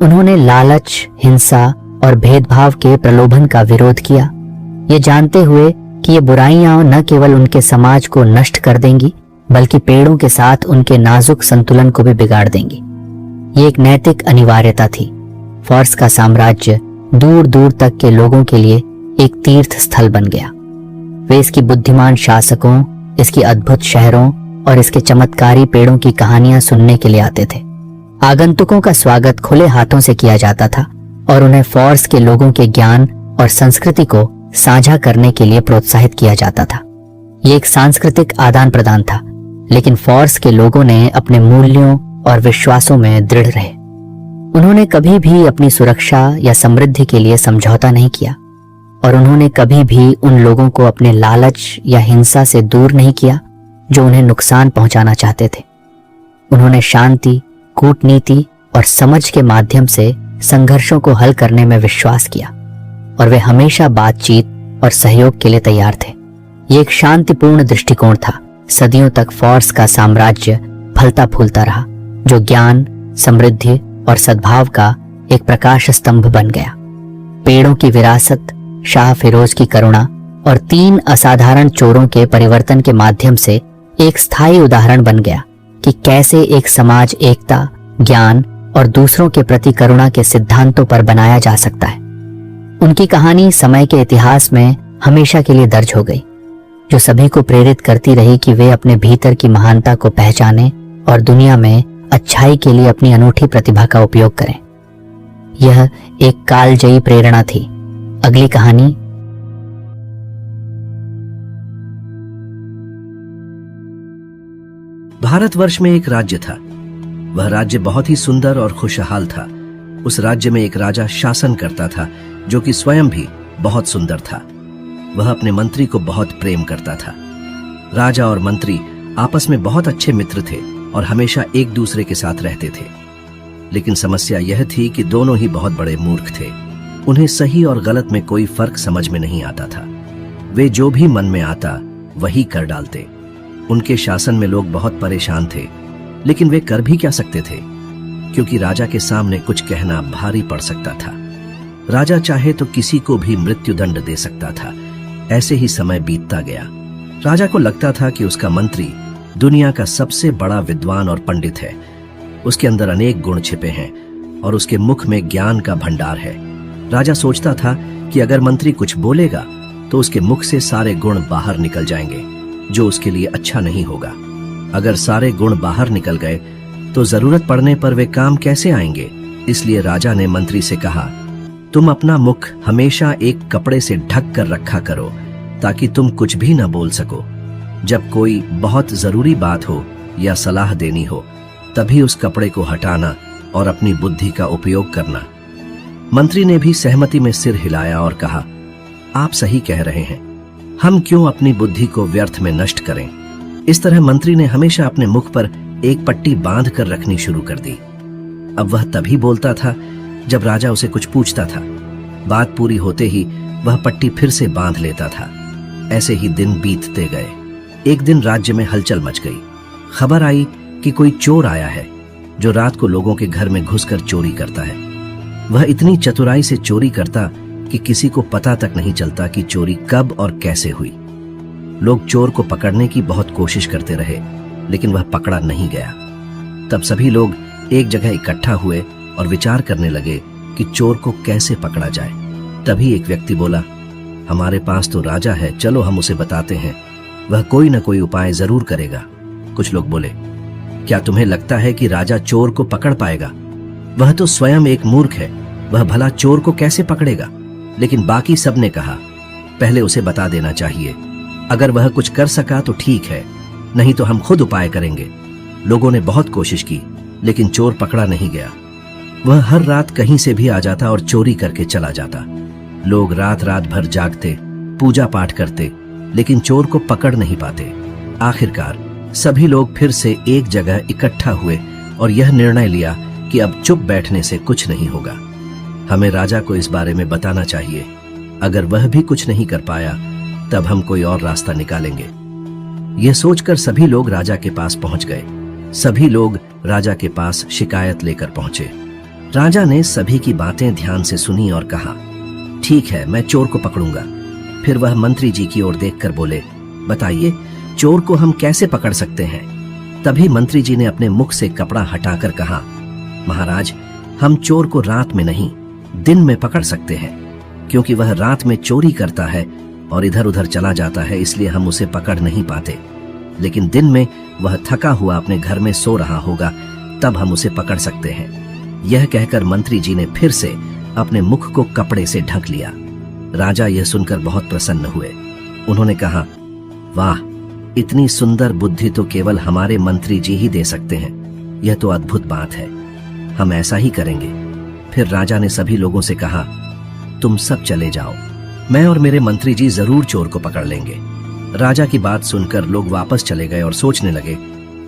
उन्होंने लालच, हिंसा और भेदभाव के प्रलोभन का विरोध किया, ये जानते हुए कि ये बुराइयां न केवल उनके समाज को नष्ट कर देंगी, बल्कि पेड़ों के साथ उनके नाजुक संतुलन को भी बिगाड़ देंगी। ये एक नैतिक अनिवार्यता थी। फॉर्स का साम्राज्य दूर दूर तक के लोगों के लिए एक तीर्थ स्थल बन गया। वे इसकी बुद्धिमान शासकों, इसकी अद्भुत शहरों और इसके चमत्कारी पेड़ों की कहानियां सुनने के लिए आते थे। आगंतुकों का स्वागत खुले हाथों से किया जाता था और उन्हें फॉर्स के लोगों के ज्ञान और संस्कृति को साझा करने के लिए प्रोत्साहित किया जाता था। ये एक सांस्कृतिक आदान प्रदान था, लेकिन फॉर्स के लोगों ने अपने मूल्यों और विश्वासों में दृढ़ रहे। उन्होंने कभी भी अपनी सुरक्षा या समृद्धि के लिए समझौता नहीं किया और उन्होंने कभी भी उन लोगों को अपने लालच या हिंसा से दूर नहीं किया जो उन्हें नुकसान पहुंचाना चाहते थे। उन्होंने शांति, कूटनीति और समझ के माध्यम से संघर्षों को हल करने में विश्वास किया और वे हमेशा बातचीत और सहयोग के लिए तैयार थे। ये एक शांतिपूर्ण दृष्टिकोण था। सदियों तक फॉर्स का साम्राज्य फलता फूलता रहा, जो ज्ञान, समृद्धि और सद्भाव का एक प्रकाश स्तंभ बन गया। पेड़ों की विरासत, शाह फिरोज की करुणा और 3 असाधारण चोरों के परिवर्तन के माध्यम से एक स्थायी उदाहरण बन गया कि कैसे एक समाज एकता, ज्ञान और दूसरों के प्रति करुणा के सिद्धांतों पर बनाया जा सकता है। उनकी कहानी समय के इतिहास में हमेशा के लिए दर्ज हो गई, जो सभी को प्रेरित करती रही कि वे अपने भीतर की महानता को पहचानें और दुनिया में अच्छाई के लिए अपनी अनूठी प्रतिभा का उपयोग करें। यह एक कालजयी प्रेरणा थी। अगली कहानी भारतवर्ष में एक राज्य था। वह राज्य बहुत ही सुंदर और खुशहाल था। उस राज्य में एक राजा शासन करता था जो कि स्वयं भी बहुत सुंदर था। वह अपने मंत्री को बहुत प्रेम करता था। राजा और मंत्री आपस में बहुत अच्छे मित्र थे और हमेशा एक दूसरे के साथ रहते थे। लेकिन समस्या यह थी कि दोनों ही बहुत बड़े मूर्ख थे। उन्हें सही और गलत में कोई फर्क समझ में नहीं आता था। वे जो भी मन में आता वही कर डालते। उनके शासन में लोग बहुत परेशान थे, लेकिन वे कर भी क्या सकते थे, क्योंकि राजा के सामने कुछ कहना भारी पड़ सकता था। राजा चाहे तो किसी को भी मृत्यु दंड दे सकता था। ऐसे ही समय बीतता गया। राजा को लगता था कि उसका मंत्री दुनिया का सबसे बड़ा विद्वान और पंडित है। उसके अंदर अनेक गुण छिपे हैं और उसके मुख में ज्ञान का भंडार है। राजा सोचता था कि अगर मंत्री कुछ बोलेगा तो उसके मुख से सारे गुण बाहर निकल जाएंगे, जो उसके लिए अच्छा नहीं होगा। अगर सारे गुण बाहर निकल गए तो जरूरत पड़ने पर वे काम कैसे आएंगे। इसलिए राजा ने मंत्री से कहा, तुम अपना मुख हमेशा एक कपड़े से ढक कर रखा करो ताकि तुम कुछ भी न बोल सको। जब कोई बहुत जरूरी बात हो या सलाह देनी हो तभी उस कपड़े को हटाना और अपनी बुद्धि का उपयोग करना। मंत्री ने भी सहमति में सिर हिलाया और कहा, आप सही कह रहे हैं। हम क्यों अपनी बुद्धि को व्यर्थ में नष्ट करें। इस तरह मंत्री ने हमेशा अपने मुख पर एक पट्टी बांध कर रखनी शुरू कर दी। अब वह तभी बोलता था जब राजा उसे कुछ पूछता था। बात पूरी होते ही वह पट्टी फिर से बांध लेता था। ऐसे ही दिन बीतते गए। एक दिन राज्य में हलचल मच गई। खबर आई कि कोई चोर आया है जो रात को लोगों के घर में घुसकर चोरी करता है। वह इतनी चतुराई से चोरी करता कि किसी को पता तक नहीं चलता कि चोरी कब और कैसे हुई। लोग चोर को पकड़ने की बहुत कोशिश करते रहे, लेकिन वह पकड़ा नहीं गया। तब सभी लोग एक जगह इकट्ठा हुए और विचार करने लगे कि चोर को कैसे पकड़ा जाए। तभी एक व्यक्ति बोला, हमारे पास तो राजा है, चलो हम उसे बताते हैं, वह कोई न कोई उपाय जरूर करेगा। कुछ लोग बोले, क्या तुम्हें लगता है कि राजा चोर को पकड़ पाएगा? वह तो स्वयं एक मूर्ख है, वह भला चोर को कैसे पकड़ेगा? लेकिन बाकी सबने कहा, पहले उसे बता देना चाहिए। अगर वह कुछ कर सका तो ठीक है, नहीं तो हम खुद उपाय करेंगे। लोगों ने बहुत कोशिश की, लेकिन चोर पकड़ा नहीं गया। वह हर रात कहीं से भी आ जाता और चोरी करके चला जाता। लोग रात रात भर जागते, पूजा पाठ करते, लेकिन चोर को पकड़ नहीं पाते। आखिरकार सभी लोग फिर से एक जगह इकट्ठा हुए और यह निर्णय लिया कि अब चुप बैठने से कुछ नहीं होगा। हमें राजा को इस बारे में बताना चाहिए। अगर वह भी कुछ नहीं कर पाया तब हम कोई और रास्ता निकालेंगे। यह सोचकर सभी लोग राजा के पास पहुंच गए। सभी लोग राजा के पास शिकायत लेकर पहुंचे। राजा ने सभी की बातें ध्यान से सुनी और कहा, ठीक है, मैं चोर को पकड़ूंगा। फिर वह मंत्री जी की ओर देखकर बोले, बताइए चोर को हम कैसे पकड़ सकते हैं? तभी मंत्री जी ने अपने मुख से कपड़ा हटाकर कहा, महाराज, हम चोर को रात में नहीं दिन में पकड़ सकते हैं, क्योंकि वह रात में चोरी करता है और इधर उधर चला जाता है, इसलिए हम उसे पकड़ नहीं पाते। लेकिन दिन में वह थका हुआ अपने घर में सो रहा होगा, तब हम उसे पकड़ सकते हैं। यह कहकर मंत्री जी ने फिर से अपने मुख को कपड़े से ढक लिया। राजा यह सुनकर बहुत प्रसन्न हुए। उन्होंने कहा, वाह, इतनी सुंदर बुद्धि तो केवल हमारे मंत्री जी ही दे सकते हैं। यह तो अद्भुत बात है, हम ऐसा ही करेंगे। फिर राजा ने सभी लोगों से कहा, तुम सब चले जाओ, मैं और मेरे मंत्री जी जरूर चोर को पकड़ लेंगे। राजा की बात सुनकर लोग वापस चले गए और सोचने लगे,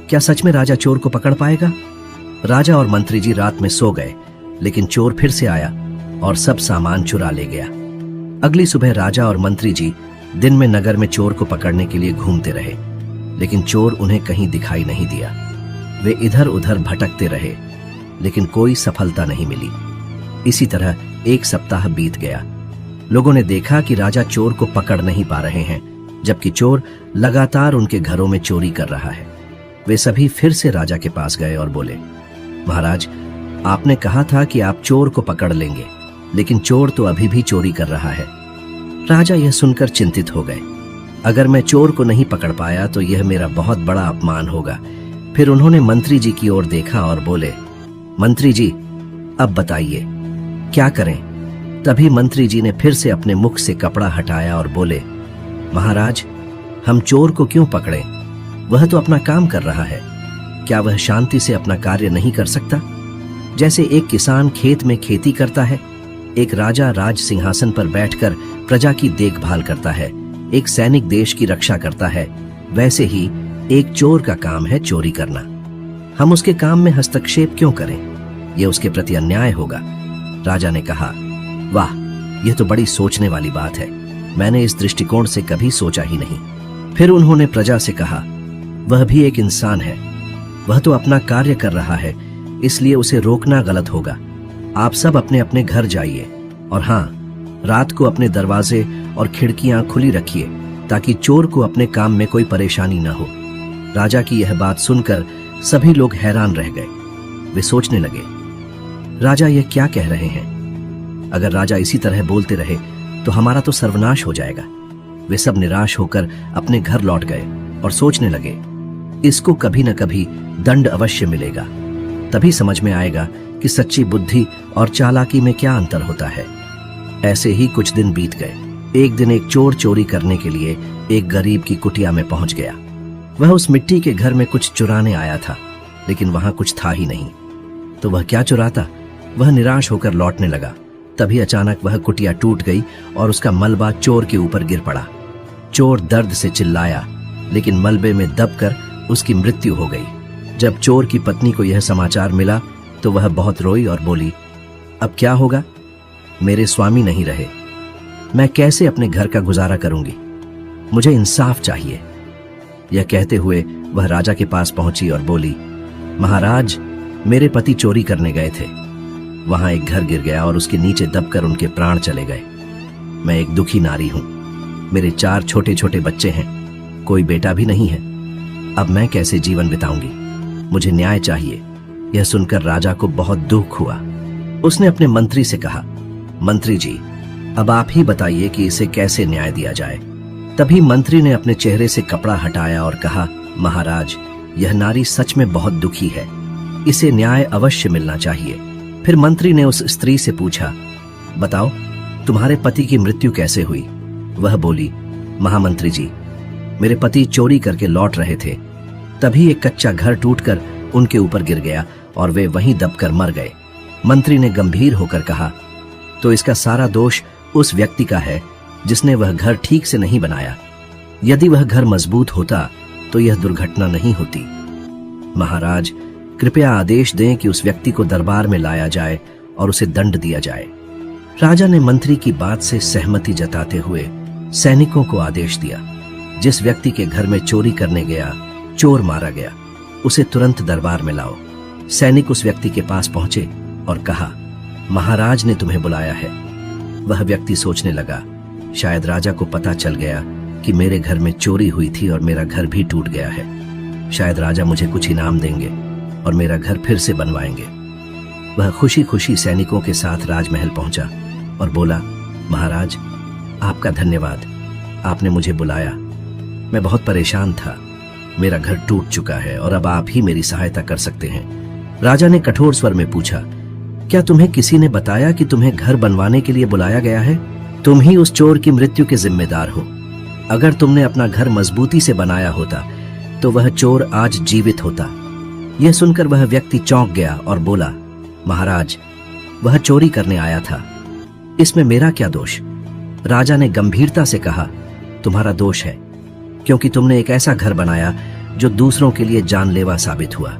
क्या सच में राजा चोर को पकड़ पाएगा? राजा और मंत्री जी रात में सो गए, लेकिन चोर फिर से आया और सब सामान चुरा ले गया। अगली सुबह राजा और मंत्री जी दिन में नगर में चोर को पकड़ने के लिए घूमते रहे, लेकिन चोर उन्हें कहीं दिखाई नहीं दिया। वे इधर उधर भटकते रहे, लेकिन कोई सफलता नहीं मिली। इसी तरह एक सप्ताह बीत गया। लोगों ने देखा कि राजा चोर को पकड़ नहीं पा रहे हैं, जबकि चोर लगातार उनके घरों में चोरी कर रहा है। वे सभी फिर से राजा के पास गए और बोले, महाराज, आपने कहा था कि आप चोर को पकड़ लेंगे, लेकिन चोर तो अभी भी चोरी कर रहा है। राजा यह सुनकर चिंतित हो गए। अगर मैं चोर को नहीं पकड़ पाया तो यह मेरा बहुत बड़ा अपमान होगा। फिर उन्होंने मंत्री जी की ओर देखा और बोले, मंत्री जी, अब बताइए क्या करें? तभी मंत्री जी ने फिर से अपने मुख से कपड़ा हटाया और बोले, महाराज, हम चोर को क्यों पकड़ें? वह तो अपना काम कर रहा है। क्या वह शांति से अपना कार्य नहीं कर सकता? जैसे एक किसान खेत में खेती करता है, एक राजा राज सिंहासन पर बैठकर प्रजा की देखभाल करता है, एक सैनिक देश की रक्षा करता है, वैसे ही एक चोर का काम है चोरी करना। हम उसके काम में हस्तक्षेप क्यों करें? यह उसके प्रति अन्याय होगा। राजा ने कहा, वाह, यह तो बड़ी सोचने वाली बात है। मैंने इस दृष्टिकोण से कभी सोचा ही नहीं। फिर उन्होंने प्रजा से कहा, वह भी एक इंसान है, वह तो अपना कार्य कर रहा है, इसलिए उसे रोकना गलत होगा। आप सब अपने अपने घर जाइए और हाँ, रात को अपने दरवाजे और खिड़कियां खुली रखिए ताकि चोर को अपने काम में कोई परेशानी न हो। राजा की यह बात सुनकर सभी लोग हैरान रह गए। वे सोचने लगे, राजा यह क्या कह रहे हैं? अगर राजा इसी तरह बोलते रहे तो हमारा तो सर्वनाश हो जाएगा। वे सब निराश होकर अपने घर लौट गए और सोचने लगे, इसको कभी न कभी दंड अवश्य मिलेगा, तभी समझ में आएगा कि सच्ची बुद्धि और चालाकी में क्या अंतर होता है। ऐसे ही कुछ दिन बीत गए। एक दिन एक चोर चोरी करने के लिए एक गरीब की कुटिया में पहुंच गया। वह उस मिट्टी के घर में कुछ चुराने आया था, लेकिन वहां कुछ था ही नहीं। तो वह क्या चुराता? वह निराश होकर लौटने लगा। तभी अचानक वह कुटिया टूट गई और उसका मलबा चोर के ऊपर गिर पड़ा। चोर दर्द से चिल्लाया, लेकिन मलबे में दबकर उसकी मृत्यु हो गई। जब चोर की पत्नी को यह समाचार मिला तो वह बहुत रोई और बोली, अब क्या होगा? मेरे स्वामी नहीं रहे, मैं कैसे अपने घर का गुजारा करूंगी? मुझे इंसाफ चाहिए। यह कहते हुए वह राजा के पास पहुंची और बोली, महाराज, मेरे पति चोरी करने गए थे। वहां एक घर गिर गया और उसके नीचे दबकर उनके प्राण चले गए। मैं एक दुखी नारी हूं। मेरे 4 छोटे छोटे बच्चे हैं, कोई बेटा भी नहीं है। अब मैं कैसे जीवन बिताऊंगी? मुझे न्याय चाहिए। यह सुनकर राजा को बहुत दुख हुआ। उसने अपने मंत्री से कहा, मंत्री जी, अब आप ही बताइए कि इसे कैसे न्याय दिया जाए। तभी मंत्री ने अपने चेहरे से कपड़ा हटाया और कहा, महाराज, यह नारी सच में बहुत दुखी है, इसे न्याय अवश्य मिलना चाहिए। फिर मंत्री ने उस स्त्री से पूछा, बताओ, तुम्हारे पति की मृत्यु कैसे हुई? वह बोली, महामंत्री जी, मेरे पति चोरी करके लौट रहे थे, तभी एक कच्चा घर टूटकर उनके ऊपर गिर गया और वे वहीं दबकर मर गए। मंत्री ने गंभीर होकर कहा, तो इसका सारा दोष उस व्यक्ति का है जिसने वह घर ठीक से नहीं बनाया। यदि वह घर मजबूत होता तो यह दुर्घटना नहीं होती। महाराज, कृपया आदेश दें कि उस व्यक्ति को दरबार में लाया जाए और उसे दंड दिया जाए। राजा ने मंत्री की बात से सहमति जताते हुए सैनिकों को आदेश दिया, जिस व्यक्ति के घर में चोरी करने गया, चोर मारा गया, उसे तुरंत दरबार में लाओ। सैनिक उस व्यक्ति के पास पहुंचे और कहा, महाराज ने तुम्हें बुलाया है। वह व्यक्ति सोचने लगा, शायद राजा को पता चल गया कि मेरे घर में चोरी हुई थी और मेरा घर भी टूट गया है। शायद राजा मुझे कुछ इनाम देंगे और मेरा घर फिर से बनवाएंगे। वह खुशी खुशी सैनिकों के साथ राजमहल पहुंचा और बोला, महाराज, आपका धन्यवाद, आपने मुझे बुलाया। मैं बहुत परेशान था, मेरा घर टूट चुका है और अब आप ही मेरी सहायता कर सकते हैं। राजा ने कठोर स्वर में पूछा, क्या तुम्हें किसी ने बताया कि तुम्हें घर बनवाने के लिए बुलाया गया है? तुम ही उस चोर की मृत्यु के जिम्मेदार हो। अगर तुमने अपना घर मजबूती से बनाया होता तो वह चोर आज जीवित होता। यह सुनकर वह व्यक्ति चौंक गया और बोला, महाराज, वह चोरी करने आया था, इसमें मेरा क्या दोष? राजा ने गंभीरता से कहा, तुम्हारा दोष है, क्योंकि तुमने एक ऐसा घर बनाया जो दूसरों के लिए जानलेवा साबित हुआ,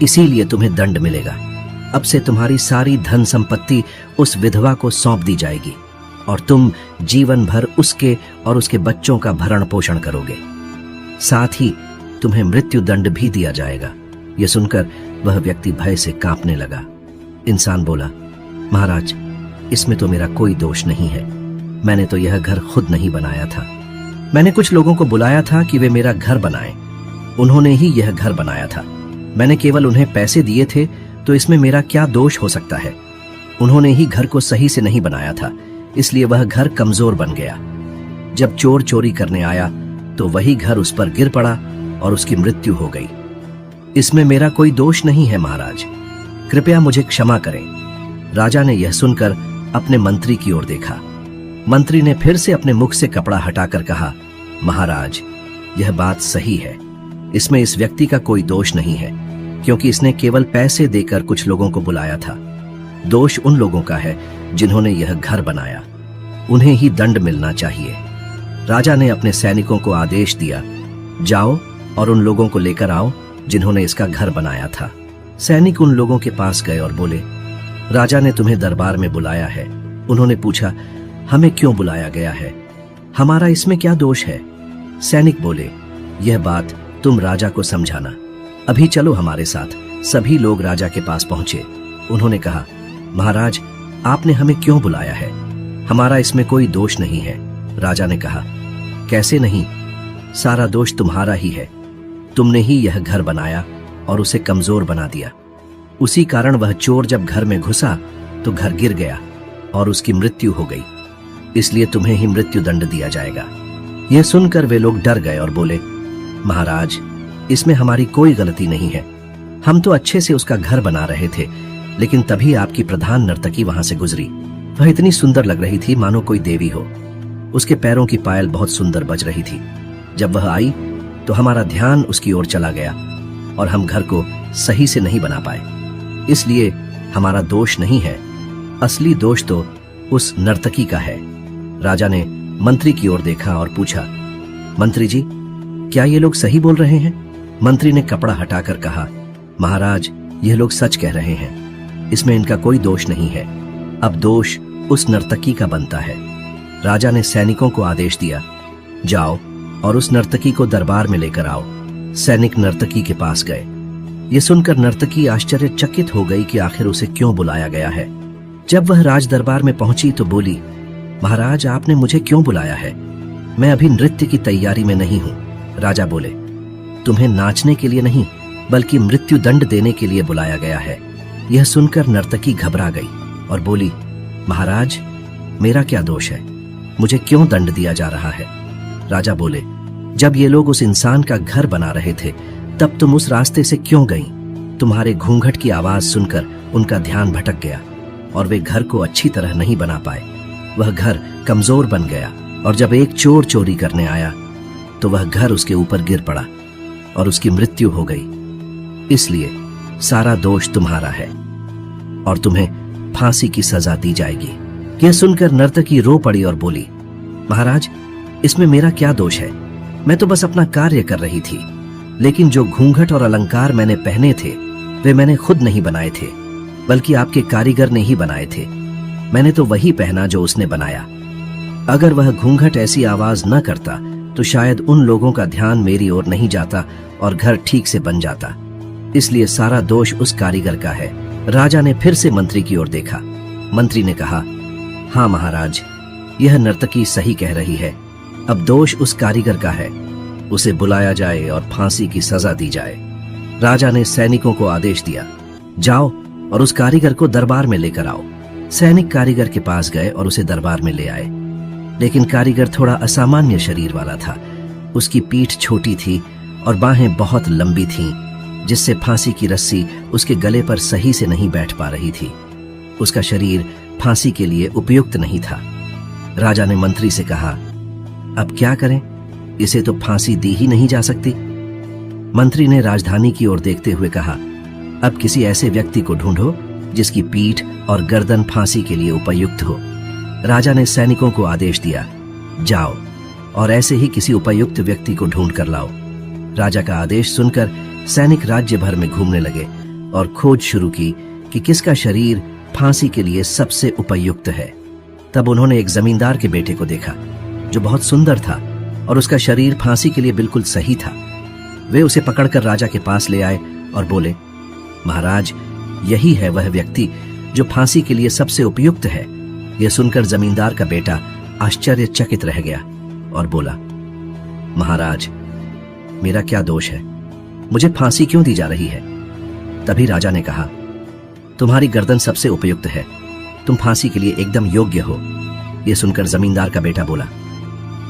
इसीलिए तुम्हें दंड मिलेगा। अब से तुम्हारी सारी धन संपत्ति उस विधवा को सौंप दी जाएगी और तुम जीवन भर उसके और उसके बच्चों का भरण पोषण करोगे। साथ ही तुम्हें मृत्यु दंड भी दिया जाएगा। यह सुनकर वह व्यक्ति भय से कांपने लगा। इंसान बोला, महाराज, इसमें तो मेरा कोई दोष नहीं है। मैंने तो यह घर खुद नहीं बनाया था। मैंने कुछ लोगों को बुलाया था कि वे मेरा घर बनाएं। उन्होंने ही यह घर बनाया था। मैंने केवल उन्हें पैसे दिए थे, तो इसमें मेरा क्या दोष हो सकता है? उन्होंने ही घर को सही से नहीं बनाया था, इसलिए वह घर कमजोर बन गया। जब चोर चोरी करने आया तो वही घर उस पर गिर पड़ा और उसकी मृत्यु हो गई। इसमें मेरा कोई दोष नहीं है महाराज, कृपया मुझे क्षमा करें। राजा ने यह सुनकर अपने मंत्री की ओर देखा। मंत्री ने फिर से अपने मुख से कपड़ा हटाकर कहा, महाराज, यह बात सही है, इसमें इस व्यक्ति का कोई दोष नहीं है। क्योंकि इसने केवल पैसे देकर कुछ लोगों को बुलाया था। दोष उन लोगों का है जिन्होंने यह घर बनाया, उन्हें ही दंड मिलना चाहिए। राजा ने अपने सैनिकों को आदेश दिया, जाओ और उन लोगों को लेकर आओ जिन्होंने इसका घर बनाया था। सैनिक उन लोगों के पास गए और बोले, राजा ने तुम्हें दरबार में बुलाया है। उन्होंने पूछा, हमें क्यों बुलाया गया है? हमारा इसमें क्या दोष है? सैनिक बोले, यह बात तुम राजा को समझाना। अभी चलो हमारे साथ। सभी लोग राजा के पास पहुंचे। उन्होंने कहा, महाराज, आपने हमें क्यों बुलाया है? हमारा इसमें कोई दोष नहीं है। राजा ने कहा, कैसे नहीं? सारा दोष तुम्हारा ही है। तुमने ही यह घर बनाया और उसे कमजोर बना दिया। उसी कारण वह चोर जब घर में घुसा तो घर गिर गया और उसकी मृत्यु हो गई। इसलिए तुम्हें ही मृत्यु दंड दिया जाएगा। यह सुनकर वे लोग डर गए और बोले, महाराज, इसमें हमारी कोई गलती नहीं है। हम तो अच्छे से उसका घर बना रहे थे, लेकिन तभी आपकी प्रधान नर्तकी वहां से गुजरी। वह इतनी सुंदर लग रही थी मानो कोई देवी हो। उसके पैरों की पायल बहुत सुंदर बज रही थी। जब वह आई तो हमारा ध्यान उसकी ओर चला गया और हम घर को सही से नहीं बना पाए। इसलिए हमारा दोष नहीं है, असली दोष तो उस नर्तकी का है। राजा ने मंत्री की ओर देखा और पूछा, मंत्री जी, क्या ये लोग सही बोल रहे हैं? मंत्री ने कपड़ा हटाकर कहा, महाराज, ये लोग सच कह रहे हैं। इसमें इनका कोई दोष नहीं है। अब दोष उस नर्तकी का बनता है। राजा ने सैनिकों को आदेश दिया, जाओ और उस नर्तकी को दरबार में लेकर आओ। सैनिक नर्तकी के पास गए। ये सुनकर नर्तकी आश्चर्यचकित हो गई कि आखिर उसे क्यों बुलाया गया है। जब वह राज दरबार में पहुंची तो बोली, महाराज, आपने मुझे क्यों बुलाया है? मैं अभी नृत्य की तैयारी में नहीं हूं। राजा बोले, तुम्हें नाचने के लिए नहीं बल्कि मृत्यु दंड देने के लिए बुलाया गया है। यह सुनकर नर्तकी घबरा गई और बोली, महाराज, मेरा क्या दोष है? मुझे क्यों दंड दिया जा रहा है? राजा बोले, जब ये लोग उस इंसान का घर बना रहे थे तब तुम उस रास्ते से क्यों गईं? तुम्हारे घूंघट की आवाज सुनकर उनका ध्यान भटक गया और वे घर को अच्छी तरह नहीं बना पाए। वह घर कमजोर बन गया और जब एक चोर चोरी करने आया तो वह घर उसके ऊपर गिर पड़ा और उसकी मृत्यु हो गई। इसलिए सारा दोष तुम्हारा है और तुम्हें फांसी की सजा दी जाएगी। यह सुनकर नर्तकी रो पड़ी और बोली, महाराज, इसमें मेरा क्या दोष है? मैं तो बस अपना कार्य कर रही थी, लेकिन जो घूंघट और अलंकार मैंने पहने थे वे मैंने खुद नहीं बनाए थे, बल्कि आपके कारीगर ने ही बनाए थे। मैंने तो वही पहना जो उसने बनाया। अगर वह घूंघट ऐसी आवाज न करता तो शायद उन लोगों का ध्यान मेरी ओर नहीं जाता और घर ठीक से बन जाता। इसलिए सारा दोष उस कारीगर का है। राजा ने फिर से मंत्री की ओर देखा। मंत्री ने कहा, हाँ महाराज, यह नर्तकी सही कह रही है। अब दोष उस कारीगर का है। उसे बुलाया जाए और फांसी की सजा दी जाए। राजा ने सैनिकों को आदेश दिया, जाओ और उस कारीगर को दरबार में लेकर आओ। सैनिक कारीगर के पास गए और उसे दरबार में ले आए। लेकिन कारीगर थोड़ा असामान्य शरीर वाला था। उसकी पीठ छोटी थी और बाहें बहुत लंबी थीं, जिससे फांसी की रस्सी उसके गले पर सही से नहीं बैठ पा रही थी। उसका शरीर फांसी के लिए उपयुक्त नहीं था। राजा ने मंत्री से कहा, अब क्या करें? इसे तो फांसी दी ही नहीं जा सकती। मंत्री ने राजधानी की ओर देखते हुए कहा, अब किसी ऐसे व्यक्ति को ढूंढो जिसकी पीठ और गर्दन फांसी के लिए उपयुक्त हो। राजा ने सैनिकों को आदेश दिया, जाओ और ऐसे ही किसी उपयुक्त व्यक्ति को ढूंढ कर लाओ। राजा का आदेश सुनकर सैनिक राज्य भर में घूमने लगे और खोज शुरू की कि किसका शरीर फांसी के लिए सबसे उपयुक्त है। तब उन्होंने एक जमींदार के बेटे को देखा जो बहुत सुंदर था और उसका शरीर फांसी के लिए बिल्कुल सही था। वे उसे पकड़कर राजा के पास ले आए और बोले, महाराज, यही है वह व्यक्ति जो फांसी के लिए सबसे उपयुक्त है। यह सुनकर जमींदार का बेटा आश्चर्यचकित रह गया और बोला, महाराज, मेरा क्या दोष है? मुझे फांसी क्यों दी जा रही है? तभी राजा ने कहा, तुम्हारी गर्दन सबसे उपयुक्त है, तुम फांसी के लिए एकदम योग्य हो। यह सुनकर जमींदार का बेटा बोला,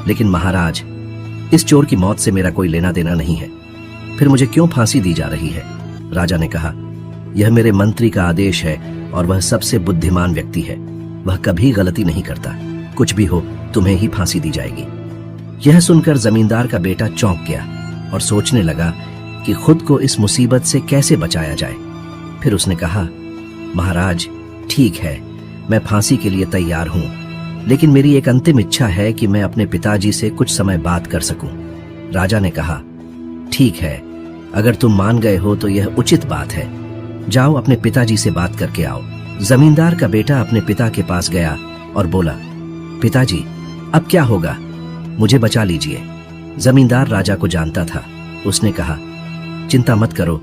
लेकिन महाराज, इस चोर की मौत से मेरा कोई लेना देना नहीं है, फिर मुझे क्यों फांसी दी जा रही है? राजा ने कहा, यह मेरे मंत्री का आदेश है और वह सबसे बुद्धिमान व्यक्ति है। वह कभी गलती नहीं करता। कुछ भी हो, तुम्हें ही फांसी दी जाएगी। यह सुनकर जमींदार का बेटा चौंक गया और सोचने लगा कि खुद को इस मुसीबत से कैसे बचाया जाए। फिर उसने कहा, महाराज ठीक है, मैं फांसी के लिए तैयार हूं, लेकिन मेरी एक अंतिम इच्छा है कि मैं अपने पिताजी से कुछ समय बात कर सकूं। राजा ने कहा, ठीक है, अगर तुम मान गए हो तो यह उचित बात है। जाओ अपने पिताजी से बात करके आओ। जमींदार का बेटा अपने पिता के पास गया और बोला, पिताजी अब क्या होगा, मुझे बचा लीजिए। जमींदार राजा को जानता था। उसने कहा, चिंता मत करो,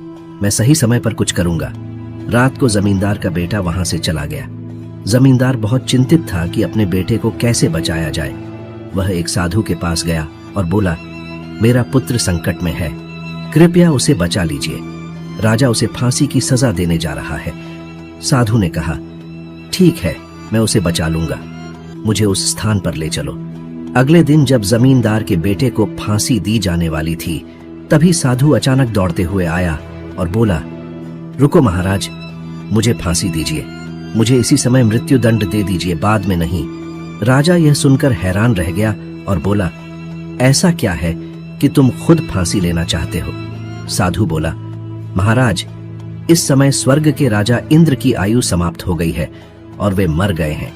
मैं सही समय पर कुछ करूंगा। रात को जमींदार का बेटा वहां से चला गया। जमींदार बहुत चिंतित था कि अपने बेटे को कैसे बचाया जाए। वह एक साधु के पास गया और बोला, मेरा पुत्र संकट में है, कृपया उसे बचा लीजिए। राजा उसे फांसी की सजा देने जा रहा है। साधु ने कहा, ठीक है, मैं उसे बचा लूंगा, मुझे उस स्थान पर ले चलो। अगले दिन जब जमींदार के बेटे को फांसी दी जाने वाली थी, तभी साधु अचानक दौड़ते हुए आया और बोला, रुको महाराज, मुझे फांसी दीजिए, मुझे इसी समय मृत्यु दंड दे दीजिए, बाद में नहीं। राजा यह सुनकर हैरान रह गया और बोला, ऐसा क्या है कि तुम खुद फांसी लेना चाहते हो? साधु बोला, महाराज इस समय स्वर्ग के राजा इंद्र की आयु समाप्त हो गई है और वे मर गए हैं।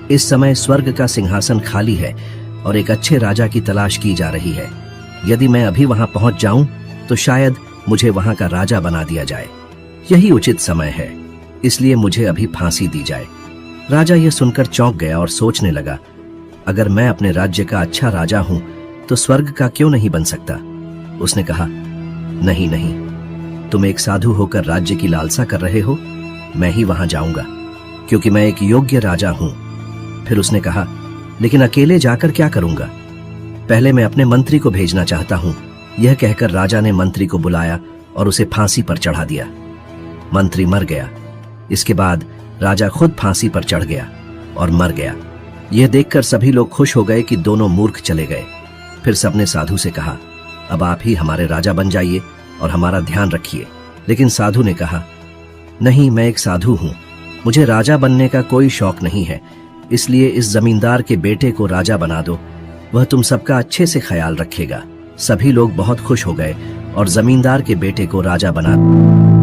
इस समय स्वर्ग का सिंहासन खाली है और एक अच्छे राजा की तलाश की जा रही है। यदि मैं अभी वहां पहुंच जाऊं तो शायद मुझे वहां का राजा बना दिया जाए। यही उचित समय है, इसलिए मुझे अभी फांसी दी जाए। राजा यह सुनकर चौंक गया और सोचने लगा, अगर मैं अपने राज्य का अच्छा राजा हूं तो स्वर्ग का क्यों नहीं बन सकता। उसने कहा, नहीं नहीं, तुम एक साधु होकर राज्य की लालसा कर रहे हो, मैं ही वहां जाऊंगा क्योंकि मैं एक योग्य राजा हूं। फिर उसने कहा, लेकिन अकेले जाकर क्या करूंगा? पहले मैं अपने मंत्री को भेजना चाहता हूं। यह कहकर राजा ने मंत्री को बुलाया और उसे फांसी पर चढ़ा दिया। मंत्री मर गया। इसके बाद राजा खुद फांसी पर चढ़ गया और मर गया। यह देखकर सभी लोग खुश हो गए कि दोनों मूर्ख चले गए। फिर सबने साधु से कहा, अब आप ही हमारे राजा बन जाइए और हमारा ध्यान रखिए। लेकिन साधु ने कहा, नहीं, मैं एक साधु हूं, मुझे राजा बनने का कोई शौक नहीं है, इसलिए इस जमींदार के बेटे को राजा बना दो, वह तुम सबका अच्छे से ख्याल रखेगा। सभी लोग बहुत खुश हो गए और जमींदार के बेटे को राजा बना